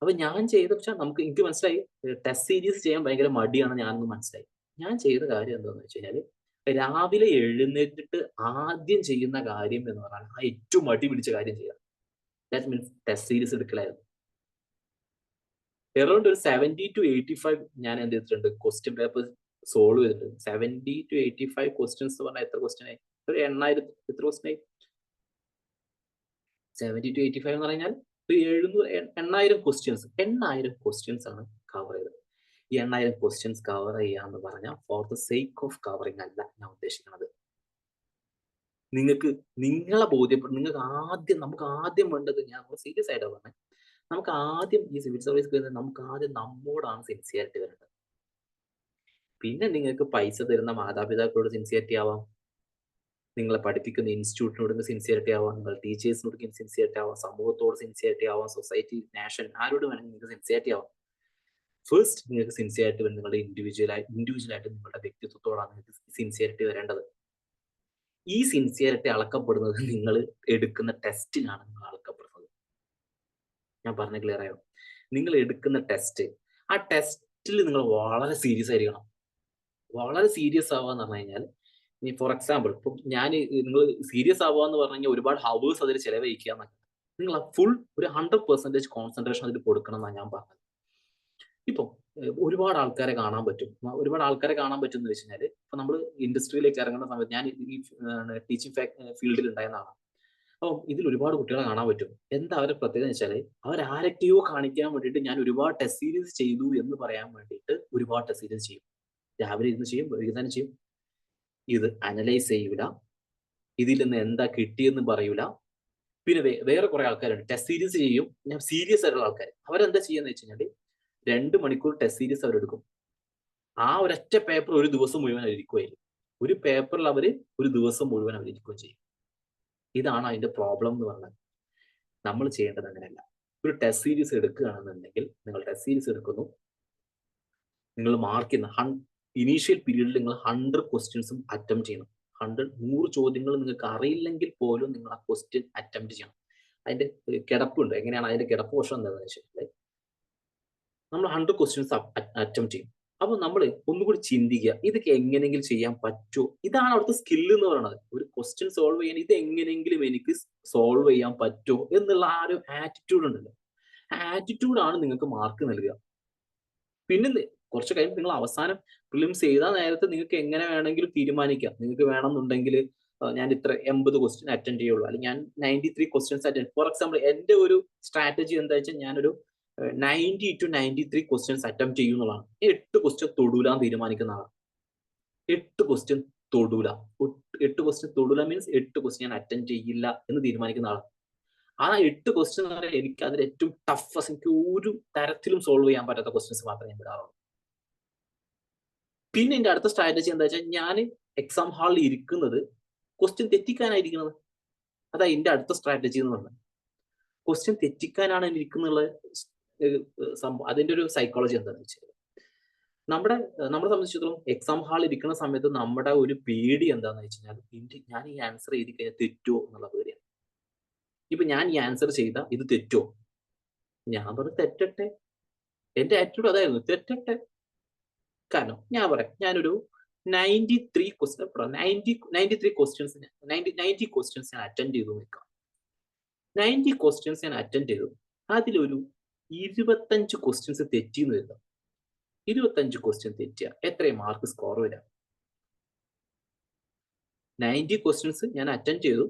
അപ്പൊ ഞാൻ ചെയ്ത, പക്ഷെ എനിക്ക് മനസ്സിലായി ടെസ്റ്റ് സീരീസ് ചെയ്യാൻ ഭയങ്കര മടിയാണ് ഞാനെന്ന് മനസ്സിലായി. ഞാൻ ചെയ്ത കാര്യം എന്താണെന്ന് വെച്ച് കഴിഞ്ഞാല്, രാവിലെ എഴുന്നേറ്റിട്ട് ആദ്യം ചെയ്യുന്ന കാര്യം എന്ന് പറഞ്ഞാൽ ആ ഏറ്റവും മടി പിടിച്ച കാര്യം ചെയ്യുക. ദാറ്റ് മീൻസ് ടെസ്റ്റ് സീരീസ് എടുക്കലായിരുന്നു. അറൌണ്ട് ഒരു 70 to 85 ഞാൻ എന്ത് ചെയ്തിട്ടുണ്ട്, ക്വസ്റ്റ്യൻ പേപ്പർ സോൾവ് ചെയ്തിട്ടുണ്ട്. 70 to 85 ക്വസ്റ്റ്യൻസ് എന്ന് പറഞ്ഞാൽ എത്ര ക്വസ്റ്റ്യൻ ആയി? ഒരു 8000 എത്ര ക്വസ്റ്റ്യൻ ആയി? 70 to 85 എന്ന് പറഞ്ഞാൽ ഒരു 8,000 ക്വസ്റ്റ്യൻസ്. 8,000 ക്വസ്റ്റ്യൻസ് ആണ് കവർ ചെയ്തത്. ഈ 8,000 ക്വസ്റ്റ്യൻസ് കവർ ചെയ്യാന്ന് പറഞ്ഞാൽ for the sake of covering അല്ല ഞാൻ ഉദ്ദേശിക്കുന്നത്. നിങ്ങളെ ബോധ്യപ്പെടും. നമുക്ക് ആദ്യം വേണ്ടത്, ഞാൻ സീരിയസ് ആയിട്ടാണ് പറഞ്ഞത്, നമുക്ക് ആദ്യം ഈ സിവിൽ സർവീസ് വരുന്നത് നമുക്ക് ആദ്യം നമ്മോടാണ് സിൻസിയറിറ്റി വരേണ്ടത്. പിന്നെ നിങ്ങൾക്ക് പൈസ തരുന്ന മാതാപിതാക്കളോട് സിൻസിയറിറ്റി ആവാം, നിങ്ങളെ പഠിപ്പിക്കുന്ന ഇൻസ്റ്റിറ്റ്യൂട്ടിനോട് സിൻസിയറിറ്റി ആവാം, നിങ്ങൾ ടീച്ചേഴ്സിനോട് സിൻസിയറിറ്റി ആവാം, സമൂഹത്തോട് സിൻസിയറിറ്റി ആവാം, സൊസൈറ്റി, നാഷൻ, ആരോട് വേണമെങ്കിൽ നിങ്ങൾക്ക് സിൻസിയറിറ്റി ആവാം. ഫസ്റ്റ് നിങ്ങൾക്ക് സിൻസിയറിറ്റി വരും നിങ്ങളുടെ ഇൻഡിവിജ്വലായിട്ട് നിങ്ങളുടെ വ്യക്തിത്വത്തോടാണ് നിങ്ങൾക്ക് സിൻസിയറിറ്റി വരേണ്ടത്. ഈ സിൻസിയറിറ്റി അളക്കപ്പെടുന്നത് നിങ്ങൾ എടുക്കുന്ന ടെസ്റ്റിലാണ് നിങ്ങൾ അളക്കപ്പെടുന്നത്. ഞാൻ പറഞ്ഞ ക്ലിയർ ആയോ? നിങ്ങൾ എടുക്കുന്ന ടെസ്റ്റ്, ആ ടെസ്റ്റിൽ നിങ്ങൾ വളരെ സീരിയസ് ആയിരിക്കണം. വളരെ സീരിയസ് ആവുക എന്ന് പറഞ്ഞു കഴിഞ്ഞാൽ, ഇനി ഫോർ എക്സാമ്പിൾ ഇപ്പം നിങ്ങൾ സീരിയസ് ആവുക എന്ന് പറഞ്ഞു കഴിഞ്ഞാൽ ഒരുപാട് ഹവേഴ്സ് അതിൽ ചെലവഴിക്കുക എന്നൊക്കെ. നിങ്ങൾ ഫുൾ ഒരു 100% കോൺസെൻട്രേഷൻ അതിൽ കൊടുക്കണം എന്നാണ് ഞാൻ പറഞ്ഞത്. ഇപ്പം ഒരുപാട് ആൾക്കാരെ കാണാൻ പറ്റും. ഒരുപാട് ആൾക്കാരെ കാണാൻ പറ്റും എന്ന് വെച്ച് കഴിഞ്ഞാൽ, ഇപ്പൊ നമ്മൾ ഇൻഡസ്ട്രിയിലേക്ക് ഇറങ്ങുന്ന സമയത്ത് ഞാൻ ഈ ടീച്ചിങ് ഫീൽഡിൽ ഉണ്ടായിരുന്ന ആളാണ്. അപ്പം ഇതിൽ ഒരുപാട് കുട്ടികളെ കാണാൻ പറ്റും. എന്താ അവരുടെ പ്രത്യേകത എന്ന് വെച്ചാൽ, അവരാരൊക്കെയോ കാണിക്കാൻ വേണ്ടിയിട്ട് ഞാൻ ഒരുപാട് ടെസ്റ്റ് സീരീസ് ചെയ്തു എന്ന് പറയാൻ വേണ്ടിയിട്ട് ഒരുപാട് ടെസ്റ്റ് സീരീസ് ചെയ്യും. രാവിലെ ഇരുന്ന് ചെയ്യും, വൈകുന്നേരം ചെയ്യും. ഇത് അനലൈസ് ചെയ്യൂല, ഇതിൽ നിന്ന് എന്താ കിട്ടിയെന്ന് പറയൂല. പിന്നെ വേറെ കുറെ ആൾക്കാരുണ്ട്, ടെസ്റ്റ് സീരീസ് ചെയ്യും, ഞാൻ സീരിയസ് ആയിട്ടുള്ള ആൾക്കാർ. അവരെന്താ ചെയ്യാന്ന് വെച്ച് കഴിഞ്ഞാൽ 2 മണിക്കൂർ ടെസ്റ്റ് സീരീസ് അവരെടുക്കും. ആ ഒരൊറ്റ പേപ്പർ ഒരു ദിവസം മുഴുവൻ അവരിക്കുമായിരിക്കും. ഒരു പേപ്പറിൽ അവര് ഒരു ദിവസം മുഴുവൻ അവരിക്കുകയും ചെയ്യും. ഇതാണ് അതിന്റെ പ്രോബ്ലം എന്ന് പറഞ്ഞത്. നമ്മൾ ചെയ്യേണ്ടത് അങ്ങനെയല്ല. ഒരു ടെസ്റ്റ് സീരീസ് എടുക്കുകയാണെന്നുണ്ടെങ്കിൽ നിങ്ങൾ ടെസ്റ്റ് സീരീസ് എടുക്കുന്നു, നിങ്ങൾ മാർക്ക് ചെയ്യുന്ന ഇനീഷ്യൽ പീരീഡിൽ നിങ്ങൾ 100 ക്വസ്റ്റ്യൻസും അറ്റംപ്റ്റ് ചെയ്യണം. 100 ചോദ്യങ്ങൾ നിങ്ങൾക്ക് അറിയില്ലെങ്കിൽ പോലും നിങ്ങൾ ആ ക്വസ്റ്റ്യൻ അറ്റംപ്റ്റ് ചെയ്യണം. അതിന്റെ കിടപ്പുണ്ട്. എങ്ങനെയാണ് അതിന്റെ കിടപ്പ് വശം എന്താണെന്ന് വെച്ചിട്ടുണ്ടെങ്കിൽ, നമ്മൾ 100 ക്വസ്റ്റ്യൻസ് അറ്റംപ്റ്റ് ചെയ്യും. അപ്പൊ നമ്മൾ ഒന്നുകൂടി ചിന്തിക്കുക, ഇതൊക്കെ എങ്ങനെയെങ്കിലും ചെയ്യാൻ പറ്റുമോ? ഇതാണ് അവിടുത്തെ സ്കില്ല് എന്ന് പറയുന്നത്. ഒരു ക്വസ്റ്റ്യൻ സോൾവ് ചെയ്യാൻ ഇത് എങ്ങനെയെങ്കിലും എനിക്ക് സോൾവ് ചെയ്യാൻ പറ്റുമോ എന്നുള്ള ആ ഒരു ആറ്റിറ്റ്യൂഡ് ഉണ്ടല്ലോ, ആ ആറ്റിറ്റ്യൂഡാണ് നിങ്ങൾക്ക് മാർക്ക് നൽകുക. പിന്നെ കുറച്ച് കഴിയുമ്പോൾ നിങ്ങൾ അവസാനം പ്രിലിംസ് ചെയ്താൽ നേരത്തെ നിങ്ങൾക്ക് എങ്ങനെ വേണമെങ്കിലും തീരുമാനിക്കാം. നിങ്ങൾക്ക് വേണമെന്നുണ്ടെങ്കിൽ ഞാൻ ഇത്ര 80 ക്വസ്റ്റ്യൻ അറ്റൻഡ് ചെയ്യുള്ളൂ, അല്ലെങ്കിൽ ഞാൻ 93 ക്വസ്റ്റ്യൻസ് അറ്റൻഡ്. ഫോർ എക്സാമ്പിൾ എന്റെ ഒരു സ്ട്രാറ്റജി എന്താ വെച്ചാൽ, ഞാനൊരു 90 to 93 ക്വസ്റ്റ്യൻസ് അറ്റംപ്റ്റ് ചെയ്യും എന്നുള്ളതാണ്. 8 ക്വസ്റ്റ്യൻ തൊടൂലാൻ തീരുമാനിക്കുന്ന ആളാണ്. 8 ക്വസ്റ്റ്യൻ തൊടൂല. 8 ക്വസ്റ്റ്യൻ തൊടൂല മീൻസ് 8 ക്വസ്റ്റ്യൻ ഞാൻ അറ്റൻഡ് ചെയ്യില്ല എന്ന് തീരുമാനിക്കുന്ന ആളാണ്. ആ 8 ക്വസ്റ്റ്യൻ എന്ന് പറഞ്ഞാൽ എനിക്ക് അതിൽ ഏറ്റവും ടഫസ്റ്റ്, എനിക്ക് ഒരു തരത്തിലും സോൾവ് ചെയ്യാൻ പറ്റാത്ത ക്വസ്റ്റ്യൻസ് മാത്രമേ ഞാൻ വിടാറുള്ളൂ. പിന്നെ എന്റെ അടുത്ത സ്ട്രാറ്റജി എന്താ വെച്ചാൽ, ഞാൻ എക്സാം ഹാളിൽ ഇരിക്കുന്നത് ക്വസ്റ്റ്യൻ തെറ്റിക്കാനായിരിക്കുന്നത്. അതാ എന്റെ അടുത്ത സ്ട്രാറ്റജി എന്ന് പറഞ്ഞത്. ക്വസ്റ്റ്യൻ തെറ്റിക്കാനാണ് ഇരിക്കുന്നുള്ള സംഭവം. അതിന്റെ ഒരു സൈക്കോളജി എന്താണെന്ന് വെച്ചാൽ, നമ്മളെ സംബന്ധിച്ചിടത്തോളം എക്സാം ഹാളിൽ ഇരിക്കുന്ന സമയത്ത് നമ്മുടെ ഒരു പേടി എന്താണെന്ന് വെച്ച് കഴിഞ്ഞാൽ, ഞാൻ ഈ ആൻസർ എഴുതി കഴിഞ്ഞാൽ തെറ്റുമോ എന്നുള്ള പേടിയാണ്. ഇപ്പൊ ഞാൻ ഈ ആൻസർ ചെയ്ത ഇത് തെറ്റുമോ? ഞാൻ പറഞ്ഞു തെറ്റട്ടെ. എന്റെ ആറ്റിറ്റ്യൂഡ് അതായിരുന്നു, തെറ്റട്ടെ. കാരണം ഞാൻ പറയാം, ഞാനൊരു 93 ക്വസ്റ്റ്യൻസ് ഞാൻ അറ്റൻഡ് ചെയ്തു നിൽക്കാം. 90 ക്വസ്റ്റ്യൻസ് ഞാൻ അറ്റൻഡ് ചെയ്തു. അതിലൊരു 25 ക്വസ്റ്റ്യൻസ് തെറ്റിന്ന് വരുന്നത്. 25 ക്വസ്റ്റ്യൻ തെറ്റിയ എത്രയും മാർക്ക് സ്കോർ വരാം? 90 ക്വസ്റ്റ്യൻസ് ഞാൻ അറ്റൻഡ് ചെയ്തു.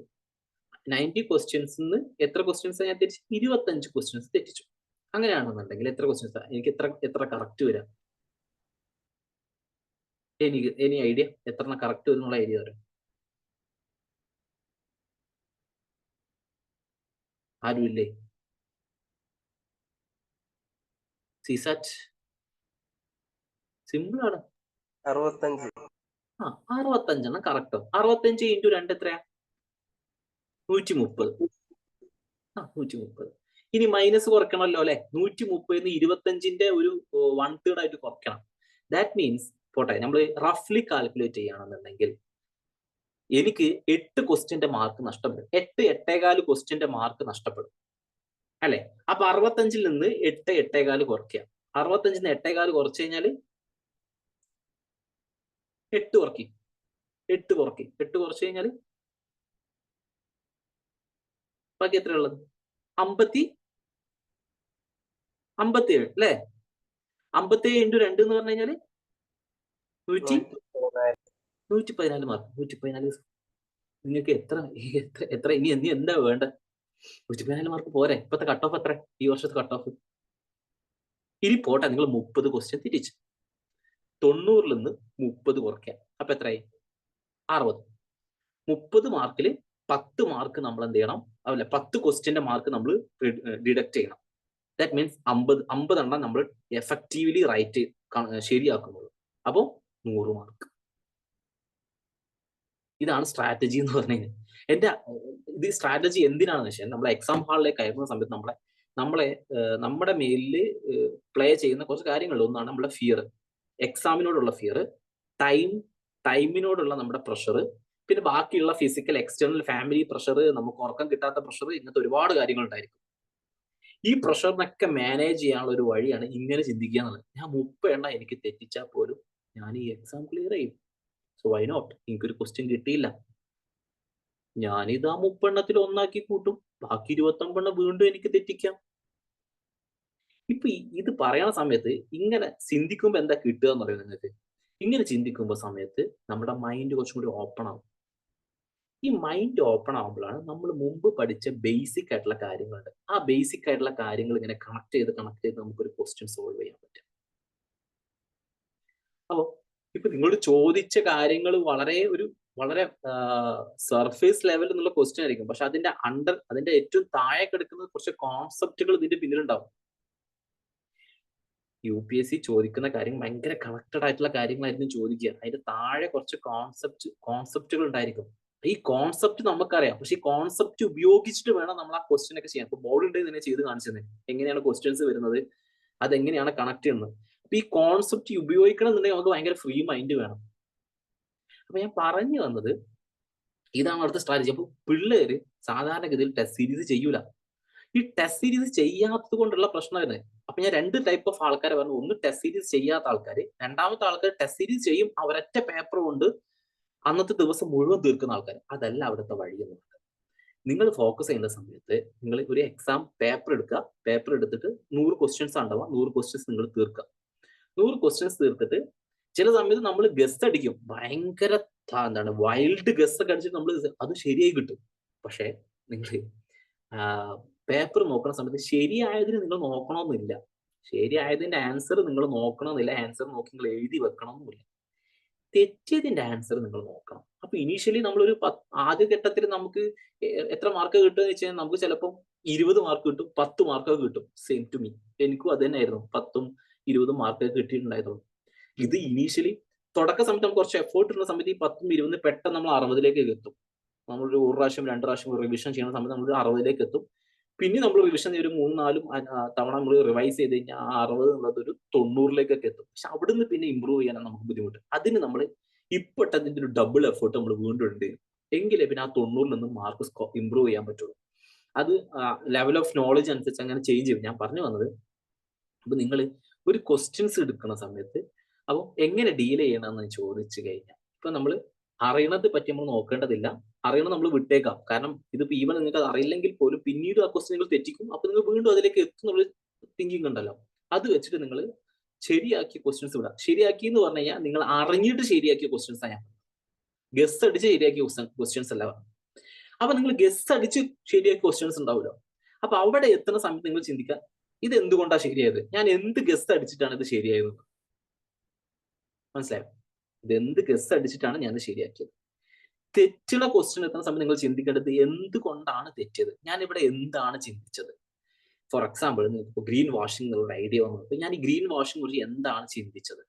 90 ക്വസ്റ്റ്യൻസിന് എത്ര ക്വസ്റ്റ്യൻസ് ഞാൻ തെറ്റിച്ചു? 25 ക്വസ്റ്റ്യൻസ് തെറ്റിച്ചു. അങ്ങനെയാണെന്നുണ്ടെങ്കിൽ എത്ര ക്വസ്റ്റ്യൻസ് എനിക്ക് എത്ര കറക്റ്റ് വരാം? എനി ഐഡിയ എത്ര കറക്റ്റ് വരും എന്നുള്ള ഐഡിയ വരും? ആരുമില്ലേ? സിസാറ്റ് സിമ്പിൾ ആണ്. 65. 65 കറക്റ്റോ? 65 ഇൻറ്റു 2 എത്രയാ? 130. 130. ഇനി മൈനസ് കുറയ്ക്കണമല്ലോ അല്ലെ? 130 25ന്റെ ഒരു 1/3 ആയിട്ട് കുറയ്ക്കണം. ദാറ്റ് മീൻസ് പോട്ടെ, നമ്മൾ റഫ്ലി കാൽക്കുലേറ്റ് ചെയ്യുകയാണെന്നുണ്ടെങ്കിൽ എനിക്ക് 8 ക്വസ്റ്റ്യന്റെ മാർക്ക് നഷ്ടപ്പെടും. 8 ക്വസ്റ്റ്യന്റെ മാർക്ക് നഷ്ടപ്പെടും അല്ലെ? അപ്പൊ 65ൽ നിന്ന് 8 കുറയ്ക്കുക. 65ൽ നിന്ന് 8 കുറച്ച് കഴിഞ്ഞാൽ 8 കുറയ്ക്കും. 8 കുറച്ച് കഴിഞ്ഞാൽ ബാക്കി എത്ര ഉള്ളത്? 57 അല്ലേ? 57 ഇൻറ്റു 2 എന്ന് പറഞ്ഞു കഴിഞ്ഞാൽ 114 മാർക്ക്. 114. നിങ്ങൾക്ക് എത്ര ഇനി എന്താ വേണ്ട? 114 മാർക്ക് പോരെ? ഇപ്പത്തെ കട്ട് ഓഫ് എത്ര? ഈ വർഷത്തെ കട്ട് ഓഫ്. ഇനി പോട്ടെ, നിങ്ങൾ 30 ക്വസ്റ്റ്യൻ തിരിച്ചു. 90ൽ നിന്ന് 30 കുറയ്ക്കാം. അപ്പൊ എത്രയായി? 60. 30 മാർക്കിൽ 10 മാർക്ക് നമ്മൾ എന്ത് ചെയ്യണം? അല്ല, 10 ക്വസ്റ്റ്യന്റെ മാർക്ക് നമ്മൾ ഡിഡക്ട് ചെയ്യണം. ദാറ്റ് മീൻസ് 50 എണ്ണം നമ്മൾ എഫക്റ്റീവ്ലി റൈറ്റ് ശരിയാക്കുന്നത്. അപ്പോൾ 100 മാർക്ക്. ഇതാണ് സ്ട്രാറ്റജി എന്ന് പറഞ്ഞു കഴിഞ്ഞാൽ. ഇത് സ്ട്രാറ്റജി എന്തിനാണെന്ന് വെച്ചാൽ, നമ്മളെ എക്സാം ഹാളിലേക്ക് കയറുന്ന സമയത്ത് നമ്മുടെ മേലില് പ്ലേ ചെയ്യുന്ന കുറച്ച് കാര്യങ്ങളുണ്ട്. ഒന്നാണ് നമ്മുടെ ഫിയർ, എക്സാമിനോടുള്ള ഫിയർ, ടൈമിനോടുള്ള നമ്മുടെ പ്രഷർ, പിന്നെ ബാക്കിയുള്ള ഫിസിക്കൽ എക്സ്റ്റേണൽ ഫാമിലി പ്രഷർ, നമുക്ക് ഉറക്കം കിട്ടാത്ത പ്രഷർ, ഇങ്ങനത്തെ ഒരുപാട് കാര്യങ്ങൾ ഉണ്ടായിരിക്കും. ഈ പ്രഷറിനൊക്കെ മാനേജ് ചെയ്യാനുള്ള ഒരു വഴിയാണ് ഇങ്ങനെ ചിന്തിക്കുക എന്നുള്ളത്. ഞാൻ 30 എണ്ണം എനിക്ക് തെറ്റിച്ചാൽ പോലും ഞാൻ ഈ എക്സാം ക്ലിയർ ചെയ്യും. So why not? എനിക്കൊരു ക്വസ്റ്റ്യൻ കിട്ടിയില്ല, ഞാനിത് ആ 30 ഒന്നാക്കി കൂട്ടും, ബാക്കി 29 വീണ്ടും എനിക്ക് തെറ്റിക്കാം. ഇപ്പൊ ഇത് പറയണ സമയത്ത് ഇങ്ങനെ ചിന്തിക്കുമ്പോ എന്താ കിട്ടുക എന്ന് പറയുന്നത് നിങ്ങൾക്ക്? ഇങ്ങനെ ചിന്തിക്കുമ്പോ സമയത്ത് നമ്മുടെ മൈൻഡ് കുറച്ചും കൂടി ഓപ്പൺ ആവും. ഈ മൈൻഡ് ഓപ്പൺ ആവുമ്പോഴാണ് നമ്മൾ മുമ്പ് പഠിച്ച ബേസിക് ആയിട്ടുള്ള കാര്യങ്ങളുണ്ട്, ആ ബേസിക് ആയിട്ടുള്ള കാര്യങ്ങൾ ഇങ്ങനെ കണക്ട് ചെയ്ത് നമുക്കൊരു ക്വസ്റ്റ്യൻ സോൾവ് ചെയ്യാൻ പറ്റും. അപ്പോ ഇപ്പൊ നിങ്ങളോട് ചോദിച്ച കാര്യങ്ങൾ വളരെ സർഫേസ് ലെവൽ എന്നുള്ള ക്വസ്റ്റ്യൻ ആയിരിക്കും, പക്ഷെ അതിന്റെ ഏറ്റവും താഴെ കിടക്കുന്ന കുറച്ച് കോൺസെപ്റ്റുകൾ ഇതിന്റെ പിന്നിലുണ്ടാവും. UPSC ചോദിക്കുന്ന കാര്യം ഭയങ്കര കണക്റ്റഡ് ആയിട്ടുള്ള കാര്യങ്ങളായിരിക്കും ചോദിക്കുക. അതിന്റെ താഴെ കുറച്ച് കോൺസെപ്റ്റുകൾ ഉണ്ടായിരിക്കും. ഈ കോൺസെപ്റ്റ് നമുക്കറിയാം, പക്ഷെ ഈ കോൺസെപ്റ്റ് ഉപയോഗിച്ചിട്ട് വേണം നമ്മൾ ആ ക്വസ്റ്റ്യൻ ഒക്കെ ചെയ്യാൻ. ഇപ്പൊ ബോർഡ് ഉണ്ട് തന്നെ ചെയ്ത് കാണിച്ചത് എങ്ങനെയാണ് ക്വസ്റ്റ്യൻസ് വരുന്നത്, അതെങ്ങനെയാണ് കണക്ട് ചെയ്യുന്നത്. അപ്പൊ ഈ കോൺസെപ്റ്റ് ഉപയോഗിക്കണം എന്നുണ്ടെങ്കിൽ നമുക്ക് ഭയങ്കര ഫ്രീ മൈൻഡ് വേണം. അപ്പൊ ഞാൻ പറഞ്ഞു വന്നത് ഇതാണ് അടുത്ത സ്ട്രാറ്റജി. അപ്പൊ പിള്ളേര് സാധാരണഗതിയിൽ ടെസ്റ്റ് സീരീസ് ചെയ്യൂല. ഈ ടെസ്റ്റ് സീരീസ് ചെയ്യാത്തത് കൊണ്ടുള്ള പ്രശ്നമാണ്. അപ്പൊ ഞാൻ 2 ടൈപ്പ് ഓഫ് ആൾക്കാരെ പറഞ്ഞു. ഒന്ന് ടെസ്റ്റ് സീരീസ് ചെയ്യാത്ത ആൾക്കാർ, രണ്ടാമത്തെ ആൾക്കാർ ടെസ്റ്റ് സീരീസ് ചെയ്യും, അവരൊറ്റ പേപ്പർ കൊണ്ട് അന്നത്തെ ദിവസം മുഴുവൻ തീർക്കുന്ന ആൾക്കാർ. അതല്ല അവിടുത്തെ വഴി എന്നുള്ളത്. നിങ്ങൾ ഫോക്കസ് ചെയ്യുന്ന സമയത്ത് നിങ്ങൾ ഒരു എക്സാം പേപ്പർ എടുക്കുക, പേപ്പർ എടുത്തിട്ട് 100 ക്വസ്റ്റ്യൻസ് ഉണ്ടാവുക, 100 ക്വസ്റ്റ്യൻസ് നിങ്ങൾ തീർക്കുക. 100 ക്വസ്റ്റ്യൻസ് തീർത്തിട്ട് ചില സമയത്ത് നമ്മൾ ഗസ് അടിക്കും, ഭയങ്കര വൈൽഡ് ഗസ് ഒക്കെ അടിച്ചിട്ട് നമ്മൾ അത് ശരിയായി കിട്ടും. പക്ഷെ നിങ്ങൾ പേപ്പർ നോക്കുന്ന സമയത്ത് ശരിയായതിന് നിങ്ങൾ നോക്കണമെന്നില്ല, ശരിയായതിന്റെ ആൻസർ നിങ്ങൾ നോക്കണമെന്നില്ല, ആൻസർ നോക്കി നിങ്ങൾ എഴുതി വെക്കണമെന്നില്ല, തെറ്റിയതിന്റെ ആൻസർ നിങ്ങൾ നോക്കണം. അപ്പൊ ഇനീഷ്യലി നമ്മളൊരു ആദ്യ ഘട്ടത്തിൽ നമുക്ക് എത്ര മാർക്ക് കിട്ടുക എന്ന് വെച്ചാൽ നമുക്ക് ചിലപ്പോൾ 20 മാർക്ക് കിട്ടും, 10 മാർക്കൊക്കെ കിട്ടും. സെയിം ടു മീ, എനിക്കും അത് തന്നെയായിരുന്നു. 10ഉം 20ഉം മാർക്കൊക്കെ കിട്ടിയിട്ടുണ്ടായിരുന്നു. ഇത് ഇനീഷ്യലി തുടക്ക സമയത്ത് നമുക്ക് കുറച്ച് എഫേർട്ട് ഇടുന്ന സമയത്ത് ഈ 10ഉം 20ഉം പെട്ടെന്ന് നമ്മൾ 60ലേക്ക് എത്തും. നമ്മളൊരു 1 പ്രാവശ്യം 2 പ്രാവശ്യം റിവിഷൻ ചെയ്യുന്ന സമയത്ത് നമ്മൾ 60ലേക്ക് എത്തും. പിന്നെ നമ്മൾ റിവിഷൻ ഒരു 3-4 തവണ നമ്മൾ റിവൈസ് ചെയ്ത് കഴിഞ്ഞാൽ ആ 60 എന്നുള്ളത് ഒരു 90ലേക്കൊക്കെ എത്തും. പക്ഷെ അവിടുന്ന് പിന്നെ ഇമ്പ്രൂവ് ചെയ്യാനാണ് നമുക്ക് ബുദ്ധിമുട്ട്. അതിന് നമ്മൾ ഇപ്പോഴത്തെ ഒരു ഡബിൾ എഫേർട്ട് നമ്മൾ വീണ്ടും ഉണ്ട്, എങ്കിലേ പിന്നെ ആ 90ൽ നിന്ന് മാർക്ക് ഇമ്പ്രൂവ് ചെയ്യാൻ പറ്റുള്ളൂ. അത് ലെവൽ ഓഫ് നോളജ് അനുസരിച്ച് അങ്ങനെ ചേഞ്ച് ചെയ്യും. ഞാൻ പറഞ്ഞു വന്നത്, അപ്പൊ നിങ്ങൾ ഒരു ക്വസ്റ്റ്യൻസ് എടുക്കുന്ന സമയത്ത് അപ്പോൾ എങ്ങനെ ഡീൽ ചെയ്യണമെന്ന് ചോദിച്ചു കഴിഞ്ഞാൽ, ഇപ്പൊ നമ്മൾ അറിയണത് പറ്റി നമ്മൾ നോക്കേണ്ടതില്ല, അറിയണം നമ്മൾ വിട്ടേക്കാം. കാരണം ഇതിപ്പോ ഈവൻ നിങ്ങൾക്ക് അറിയില്ലെങ്കിൽ പോലും പിന്നീട് ആ ക്വസ്റ്റ്യനുകൾ തെറ്റിക്കും, അപ്പൊ നിങ്ങൾ വീണ്ടും അതിലേക്ക് എത്തുന്നുള്ള തിങ്കിങ് ഉണ്ടല്ലോ, അത് വെച്ചിട്ട് നിങ്ങൾ ശരിയാക്കിയ ക്വസ്റ്റ്യൻസ് വിടാം. ശരിയാക്കി എന്ന് പറഞ്ഞു കഴിഞ്ഞാൽ നിങ്ങൾ അറിഞ്ഞിട്ട് ശരിയാക്കിയ ക്വസ്റ്റ്യൻസ് ആണ്, ഗസ് അടിച്ച് ശരിയാക്കിയ ക്വസ്റ്റ്യൻസ് അല്ല. അപ്പൊ നിങ്ങൾ ഗസ് അടിച്ച് ശരിയാക്കിയ ക്വസ്റ്റ്യൻസ് ഉണ്ടാവുമല്ലോ, അപ്പൊ അവിടെ എത്തുന്ന സമയത്ത് നിങ്ങൾ ചിന്തിക്കുക, ഇത് എന്തുകൊണ്ടാണ് ശരിയായത്, ഞാൻ എന്ത് ഗസ് അടിച്ചിട്ടാണ് ഇത് ശരിയായത്, മനസ്സിലായോ? ഇത് എന്ത് ഗസ് അടിച്ചിട്ടാണ് ഞാൻ ശരിയാക്കിയത്. തെറ്റുള്ള ക്വസ്റ്റ്യൻ എത്തുന്ന സമയത്ത് നിങ്ങൾ ചിന്തിക്കേണ്ടത് എന്തുകൊണ്ടാണ് തെറ്റിയത്, ഞാൻ ഇവിടെ എന്താണ് ചിന്തിച്ചത്. ഫോർ എക്സാമ്പിൾ, നിങ്ങൾക്ക് ഗ്രീൻ വാഷിംഗ് എന്നുള്ള ഐഡിയ വന്നത്, ഞാൻ ഈ ഗ്രീൻ വാഷിംഗ് കുറിച്ച് എന്താണ് ചിന്തിച്ചത്,